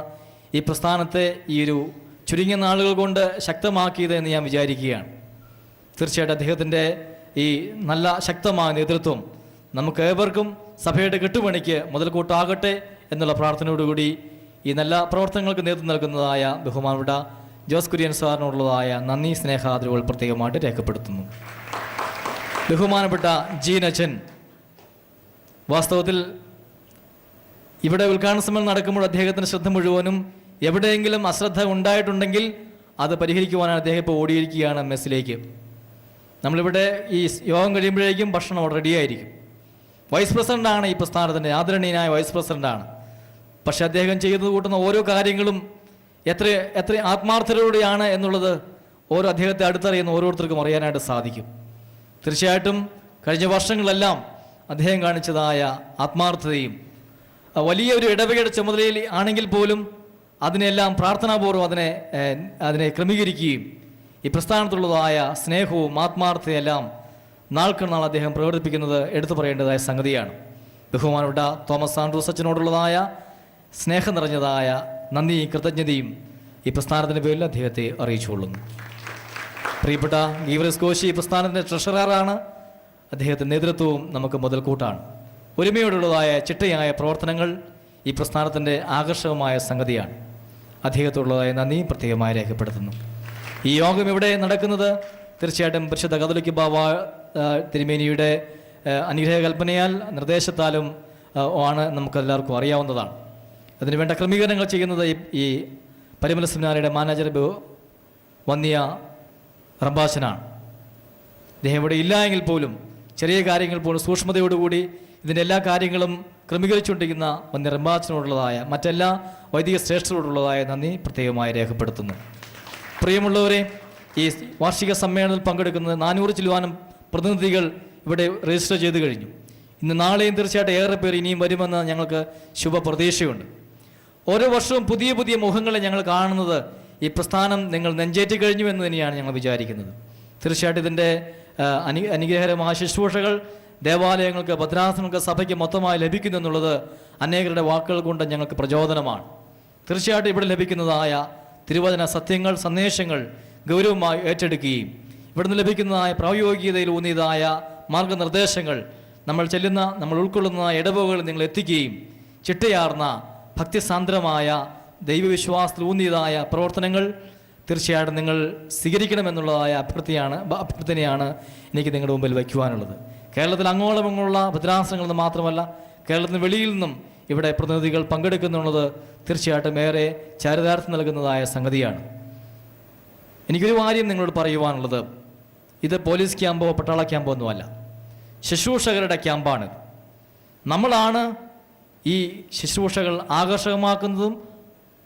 ഈ പ്രസ്ഥാനത്തെ ഈ ഒരു ചുരുങ്ങിയ നാളുകൾ കൊണ്ട് ശക്തമാക്കിയത് എന്ന് ഞാൻ വിചാരിക്കുകയാണ്. തീർച്ചയായിട്ടും അദ്ദേഹത്തിൻ്റെ ഈ നല്ല ശക്തമായ നേതൃത്വം നമുക്ക് ഏവർക്കും സഭയുടെ കെട്ടുപണിക്ക് മുതൽക്കൂട്ടാകട്ടെ എന്നുള്ള പ്രാർത്ഥനയോടുകൂടി ഈ നല്ല പ്രവർത്തനങ്ങൾക്ക് നേതൃത്വം നൽകുന്നതായ ബഹുമാനപ്പെട്ട ജോസ് കുര്യൻ സാറിനോടുള്ളതായ നന്ദി സ്നേഹാദരവുകൾ പ്രത്യേകമായിട്ട് രേഖപ്പെടുത്തുന്നു. ബഹുമാനപ്പെട്ട ജീനച്ചൻ, വാസ്തവത്തിൽ ഇവിടെ ഉദ്ഘാടന സമ്മേളനം നടക്കുമ്പോൾ അദ്ദേഹത്തിൻ്റെ ശ്രദ്ധ മുഴുവനും എവിടെയെങ്കിലും അശ്രദ്ധ ഉണ്ടായിട്ടുണ്ടെങ്കിൽ അത് പരിഹരിക്കുവാനാണ് അദ്ദേഹം ഇപ്പോൾ ഓടിയിരിക്കുകയാണ് മെസ്സിലേക്ക്. നമ്മളിവിടെ ഈ യോഗം കഴിയുമ്പോഴേക്കും ഭക്ഷണം റെഡിയായിരിക്കും. വൈസ് പ്രസിഡൻ്റാണ് ഈ പ്രസ്ഥാനത്തിൻ്റെ ആദരണീയനായ വൈസ് പ്രസിഡൻ്റാണ്. പക്ഷെ അദ്ദേഹം ചെയ്തു കൂട്ടുന്ന ഓരോ കാര്യങ്ങളും എത്ര ആത്മാർത്ഥതയോടെയാണ് എന്നുള്ളത് അദ്ദേഹത്തെ അടുത്തറിയുന്ന ഓരോരുത്തർക്കും അറിയാനായിട്ട് സാധിക്കും. തീർച്ചയായിട്ടും കഴിഞ്ഞ വർഷങ്ങളെല്ലാം അദ്ദേഹം കാണിച്ചതായ ആത്മാർത്ഥതയും വലിയൊരു ഇടവകയുടെ ചുമതലയിൽ ആണെങ്കിൽ പോലും അതിനെല്ലാം പ്രാർത്ഥനാപൂർവ്വം അതിനെ ക്രമീകരിക്കുകയും ഈ പ്രസ്ഥാനത്തുള്ളതായ സ്നേഹവും ആത്മാർത്ഥതയെല്ലാം നാൾക്ക് നാൾ അദ്ദേഹം പ്രകടിപ്പിക്കുന്നത് എടുത്തു പറയേണ്ടതായ സംഗതിയാണ്. ബഹുമാനപ്പെട്ട തോമസ് ആൻഡ്രൂസ് അച്ഛനോടുള്ളതായ സ്നേഹം നിറഞ്ഞതായ നന്ദിയും കൃതജ്ഞതയും ഈ പ്രസ്ഥാനത്തിൻ്റെ പേരിൽ അദ്ദേഹത്തെ അറിയിച്ചുകൊള്ളുന്നു. പ്രിയപ്പെട്ട ഗീവറസ് കോശി ഈ പ്രസ്ഥാനത്തിൻ്റെ ട്രഷററാണ്. അദ്ദേഹത്തിൻ്റെ നേതൃത്വവും നമുക്ക് മുതൽക്കൂട്ടാണ്. ഒരുമയോടുള്ളതായ ചിട്ടയായ പ്രവർത്തനങ്ങൾ ഈ പ്രസ്ഥാനത്തിൻ്റെ ആകർഷകമായ സംഗതിയാണ്. അദ്ദേഹത്തോടുള്ളതായ നന്ദി പ്രത്യേകമായി രേഖപ്പെടുത്തുന്നു. ഈ യോഗം ഇവിടെ നടക്കുന്നത് തീർച്ചയായിട്ടും പരിശുദ്ധ കത്തോലിക്ക ബാവ തിരുമേനിയുടെ അനുഗ്രഹകൽപ്പനയാൽ നിർദ്ദേശത്താലും ആണ് നമുക്കെല്ലാവർക്കും അറിയാവുന്നതാണ്. അതിനുവേണ്ട ക്രമീകരണങ്ങൾ ചെയ്യുന്നത് ഈ പരിമല സെമിനാരിയുടെ മാനേജർ വന്നിയ റംബാച്ചനാണ്. അദ്ദേഹം ഇവിടെ ഇല്ല എങ്കിൽ പോലും ചെറിയ കാര്യങ്ങൾ പോലും സൂക്ഷ്മതയോടുകൂടി ഇതിൻ്റെ എല്ലാ കാര്യങ്ങളും ക്രമീകരിച്ചുകൊണ്ടിരിക്കുന്ന വന്യ റംബാച്ചനോടുള്ളതായ മറ്റെല്ലാ വൈദിക ശ്രേഷ്ഠരോടുള്ളതായ നന്ദി പ്രത്യേകമായി രേഖപ്പെടുത്തുന്നു. പ്രിയമുള്ളവരെ, ഈ വാർഷിക സമ്മേളനത്തിൽ പങ്കെടുക്കുന്നത് 400 ചില്ലുവാനും പ്രതിനിധികൾ ഇവിടെ രജിസ്റ്റർ ചെയ്ത് കഴിഞ്ഞു. ഇന്ന് നാളെയും തീർച്ചയായിട്ടും ഏറെ പേർ ഇനിയും വരുമെന്ന് ഞങ്ങൾക്ക് ശുഭപ്രതീക്ഷയുണ്ട്. ഓരോ വർഷവും പുതിയ പുതിയ മുഖങ്ങളെ ഞങ്ങൾ കാണുന്നത് ഈ പ്രസ്ഥാനം നിങ്ങൾ നെഞ്ചേറ്റി കഴിഞ്ഞു എന്ന് തന്നെയാണ് ഞങ്ങൾ വിചാരിക്കുന്നത്. തീർച്ചയായിട്ടും ഇതിൻ്റെ അനുഗ്രഹകരമായ ശുശ്രൂഷകൾ ദേവാലയങ്ങൾക്ക്, ഭദ്രാസനങ്ങൾക്ക്, സഭയ്ക്ക് മൊത്തമായി ലഭിക്കുന്നു എന്നുള്ളത് അനേകരുടെ വാക്കുകൾ കൊണ്ട് ഞങ്ങൾക്ക് പ്രചോദനമാണ്. തീർച്ചയായിട്ടും ഇവിടെ ലഭിക്കുന്നതായ തിരുവചന സത്യങ്ങൾ, സന്ദേശങ്ങൾ ഗൗരവമായി ഏറ്റെടുക്കുകയും ഇവിടുന്ന് ലഭിക്കുന്നതായ പ്രായോഗികതയിൽ ഊന്നിയതായ മാർഗനിർദ്ദേശങ്ങൾ നമ്മൾ ഉൾക്കൊള്ളുന്ന ഇടവകകളിൽ നിങ്ങൾ എത്തിക്കുകയും ചിട്ടയാർന്ന ഭക്തിസാന്ദ്രമായ ദൈവവിശ്വാസത്തിൽ ഊന്നിയതായ പ്രവർത്തനങ്ങൾ തീർച്ചയായിട്ടും നിങ്ങൾ സ്വീകരിക്കണമെന്നുള്ളതായ അഭ്യർത്ഥനയാണ് എനിക്ക് നിങ്ങളുടെ മുമ്പിൽ വയ്ക്കുവാനുള്ളത്. കേരളത്തിൽ അങ്ങോളം ഇങ്ങോട്ടുള്ള ഭദ്രാസനങ്ങളിൽ നിന്ന് മാത്രമല്ല, കേരളത്തിന് വെളിയിൽ നിന്നും ഇവിടെ പ്രതിനിധികൾ പങ്കെടുക്കുന്നുള്ളത് തീർച്ചയായിട്ടും ഏറെ ചാരിതാർത്ഥ്യം നൽകുന്നതായ സംഗതിയാണ്. എനിക്കൊരു കാര്യം നിങ്ങളോട് പറയുവാനുള്ളത്, ഇത് പോലീസ് ക്യാമ്പോ പട്ടാള ക്യാമ്പോ ഒന്നുമല്ല, ശുശ്രൂഷകരുടെ ക്യാമ്പാണിത്. നമ്മളാണ് ഈ ശുശ്രൂഷകൾ ആകർഷകമാക്കുന്നതും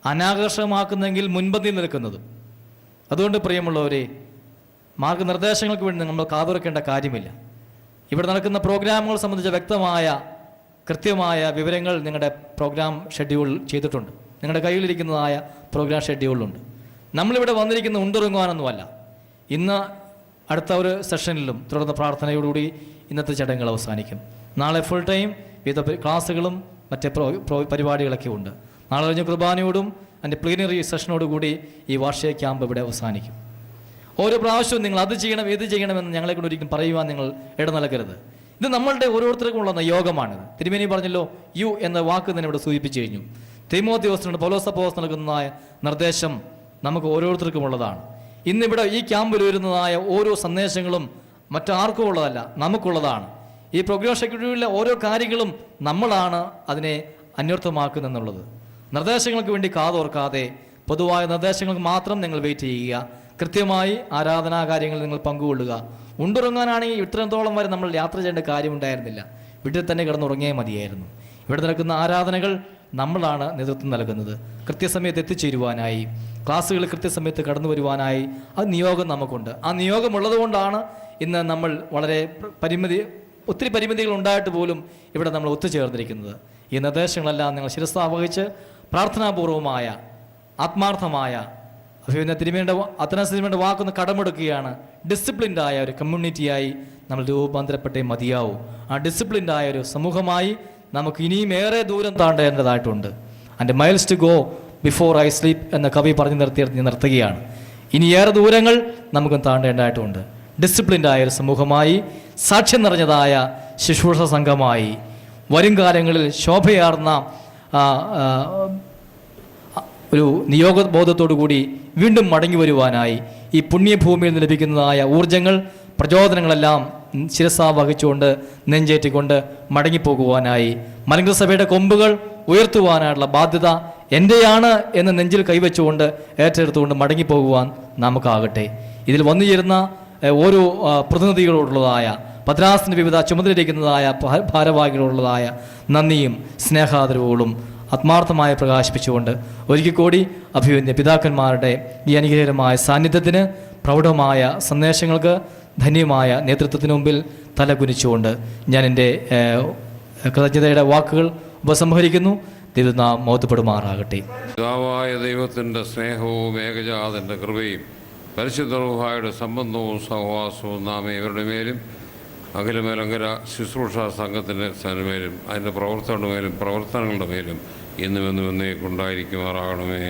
അനാകർഷകമാക്കുന്നെങ്കിൽ മുൻപന്തിയിൽ നിൽക്കുന്നതും. അതുകൊണ്ട് പ്രിയമുള്ളവരെ, മാർഗനിർദ്ദേശങ്ങൾക്ക് വേണ്ടി നമ്മൾ കാതുറക്കേണ്ട കാര്യമില്ല. ഇവിടെ നടക്കുന്ന പ്രോഗ്രാമുകൾ സംബന്ധിച്ച വ്യക്തമായ കൃത്യമായ വിവരങ്ങൾ നിങ്ങളുടെ പ്രോഗ്രാം ഷെഡ്യൂൾ ചെയ്തിട്ടുണ്ട്. നിങ്ങളുടെ കയ്യിലിരിക്കുന്നതായ പ്രോഗ്രാം ഷെഡ്യൂളുണ്ട്. നമ്മളിവിടെ വന്നിരിക്കുന്ന ഉണ്ടുറങ്ങുവാനൊന്നുമല്ല. ഇന്ന് അടുത്ത ഒരു സെഷനിലും തുടർന്ന് പ്രാർത്ഥനയോടുകൂടി ഇന്നത്തെ ചടങ്ങുകൾ അവസാനിക്കും. നാളെ ഫുൾ ടൈം വിവിധ ക്ലാസ്സുകളും മറ്റ് പരിപാടികളൊക്കെ ഉണ്ട്. നാളെ കഴിഞ്ഞ കുർബാനയോടും അതിൻ്റെ പ്ലീനറി സെഷനോടുകൂടി ഈ വാർഷിക ക്യാമ്പ് ഇവിടെ അവസാനിക്കും. ഓരോ പ്രാവശ്യവും നിങ്ങൾ അത് ചെയ്യണം ഇത് ചെയ്യണമെന്ന് ഞങ്ങളെ കൊണ്ട് ഒരിക്കലും പറയുവാൻ നിങ്ങൾ ഇടനൽകരുത്. ഇത് നമ്മളുടെ ഓരോരുത്തർക്കും ഉള്ള നിയോഗമാണിത്. തിരുമേനി പറഞ്ഞല്ലോ, യു എന്ന വാക്ക് തന്നെ ഇവിടെ സൂചിപ്പിച്ചു കഴിഞ്ഞു. തീമോഥെയോസിനോട് പൗലോസ് അപ്പോസ്തലൻ നൽകുന്ന നിർദ്ദേശം നമുക്ക് ഓരോരുത്തർക്കും ഉള്ളതാണ്. ഇന്നിവിടെ ഈ ക്യാമ്പിൽ വരുന്നതായ ഓരോ സന്ദേശങ്ങളും മറ്റാർക്കും ഉള്ളതല്ല, നമുക്കുള്ളതാണ്. ഈ പ്രോഗ്രാം ഷെഡ്യൂളിലെ ഓരോ കാര്യങ്ങളും നമ്മളാണ് അതിനെ അന്വർത്ഥമാക്കുന്നെന്നുള്ളത്. നിർദ്ദേശങ്ങൾക്ക് വേണ്ടി കാതോർക്കാതെ പൊതുവായ നിർദ്ദേശങ്ങൾക്ക് മാത്രം നിങ്ങൾ വെയിറ്റ് ചെയ്യുക. കൃത്യമായി ആരാധനാ കാര്യങ്ങൾ നിങ്ങൾ പങ്കുകൊള്ളുക. ഉണ്ടുറങ്ങാനാണെങ്കിൽ ഇത്രത്തോളം വരെ നമ്മൾ യാത്ര ചെയ്യേണ്ട കാര്യമുണ്ടായിരുന്നില്ല. വീട്ടിൽ തന്നെ കിടന്നുറങ്ങിയേ മതിയായിരുന്നു. ഇവിടെ നടക്കുന്ന ആരാധനകൾ നമ്മളാണ് നേതൃത്വം നൽകുന്നത്. കൃത്യസമയത്ത് എത്തിച്ചേരുവാനായി, ക്ലാസ്സുകൾ കൃത്യസമയത്ത് കടന്നു വരുവാനായി അത് നിയോഗം നമുക്കുണ്ട്. ആ നിയോഗമുള്ളത് കൊണ്ടാണ് ഇന്ന് നമ്മൾ വളരെ ഒത്തിരി പരിമിതികൾ ഉണ്ടായിട്ട് പോലും ഇവിടെ നമ്മൾ ഒത്തുചേർന്നിരിക്കുന്നത്. ഈ നിർദ്ദേശങ്ങളെല്ലാം നിങ്ങൾ ശിരസാവഹിച്ച് പ്രാർത്ഥനാപൂർവമായ ആത്മാർത്ഥമായ തിരുമേനിയുടെ തിരുമേനിയുടെ വാക്കൊന്ന് കടമെടുക്കുകയാണ്. ഡിസിപ്ലിൻഡായ ഒരു കമ്മ്യൂണിറ്റിയായി നമ്മൾ രൂപാന്തരപ്പെട്ടേ മതിയാവും. ആ ഡിസിപ്ലിൻഡായ ഒരു സമൂഹമായി നമുക്ക് ഇനിയും ഏറെ ദൂരം താണ്ടേണ്ടതായിട്ടുണ്ട്. And miles to go, before I sleep എന്ന കവി പറഞ്ഞു നിർത്തുകയാണ്. ഇനി ഏറെ ദൂരങ്ങൾ നമുക്ക് താണ്ടേണ്ടതായിട്ടുണ്ട്. ഡിസിപ്ലിൻഡായ ഒരു സമൂഹമായി, സാക്ഷ്യം നിറഞ്ഞതായ ശുശ്രൂഷ സംഘമായി, വരും കാലങ്ങളിൽ ശോഭയാർന്ന ഒരു നിയോഗബോധത്തോടു കൂടി വീണ്ടും മടങ്ങി വരുവാനായി ഈ പുണ്യഭൂമിയിൽ നിന്ന് ലഭിക്കുന്നതായ ഊർജങ്ങൾ, പ്രചോദനങ്ങളെല്ലാം ശിരസാ വഹിച്ചുകൊണ്ട് നെഞ്ചേറ്റിക്കൊണ്ട് മടങ്ങിപ്പോകുവാനായി മലങ്കര സഭയുടെ കൊമ്പുകൾ ഉയർത്തുവാനായിട്ടുള്ള ബാധ്യത എൻ്റെയാണ് എന്ന് നെഞ്ചിൽ കൈവച്ചുകൊണ്ട് ഏറ്റെടുത്തുകൊണ്ട് മടങ്ങിപ്പോകുവാൻ നമുക്കാകട്ടെ. ഇതിൽ വന്നു ചേരുന്ന ഓരോ പ്രതിനിധികളോടുള്ളതായ ഭദ്രാസന വിവിധ ചുമതലയിരിക്കുന്നതായ ഭാരവാഹികളോടുള്ളതായ നന്ദിയും സ്നേഹാദരവുകളും ആത്മാർത്ഥമായി പ്രകാശിപ്പിച്ചുകൊണ്ട് ഒരിക്കൽ കൂടി അഭിവന്യ പിതാക്കന്മാരുടെ ഈ അനുഗ്രഹീതമായ സാന്നിധ്യത്തിന്, പ്രൗഢമായ സന്ദേശങ്ങൾക്ക്, ധന്യമായ നേതൃത്വത്തിന് മുമ്പിൽ തലകുനിച്ചുകൊണ്ട് ഞാൻ എൻ്റെ കൃതജ്ഞതയുടെ വാക്കുകൾ ഉപസംഹരിക്കുന്നു. ദൈവനാമം മഹത്വപ്പെടുമാറാകട്ടെ. പിതാവായ ദൈവത്തിൻ്റെ സ്നേഹവും ഏകജാതൻ്റെ കൃപയും പരിശുദ്ധ റൂഹായുടെ സംബന്ധവും സഹവാസവും നാം ഇവരുടെ മേലും അഖിലമേലങ്കര ശുശ്രൂഷ സംഘത്തിൻ്റെ മേലും അതിൻ്റെ പ്രവർത്തനങ്ങളുടെ മേലും പ്രവർത്തനങ്ങളുടെ മേലും എന്നും എന്നേക്കുണ്ടായിരിക്കുമാറാകണമേ.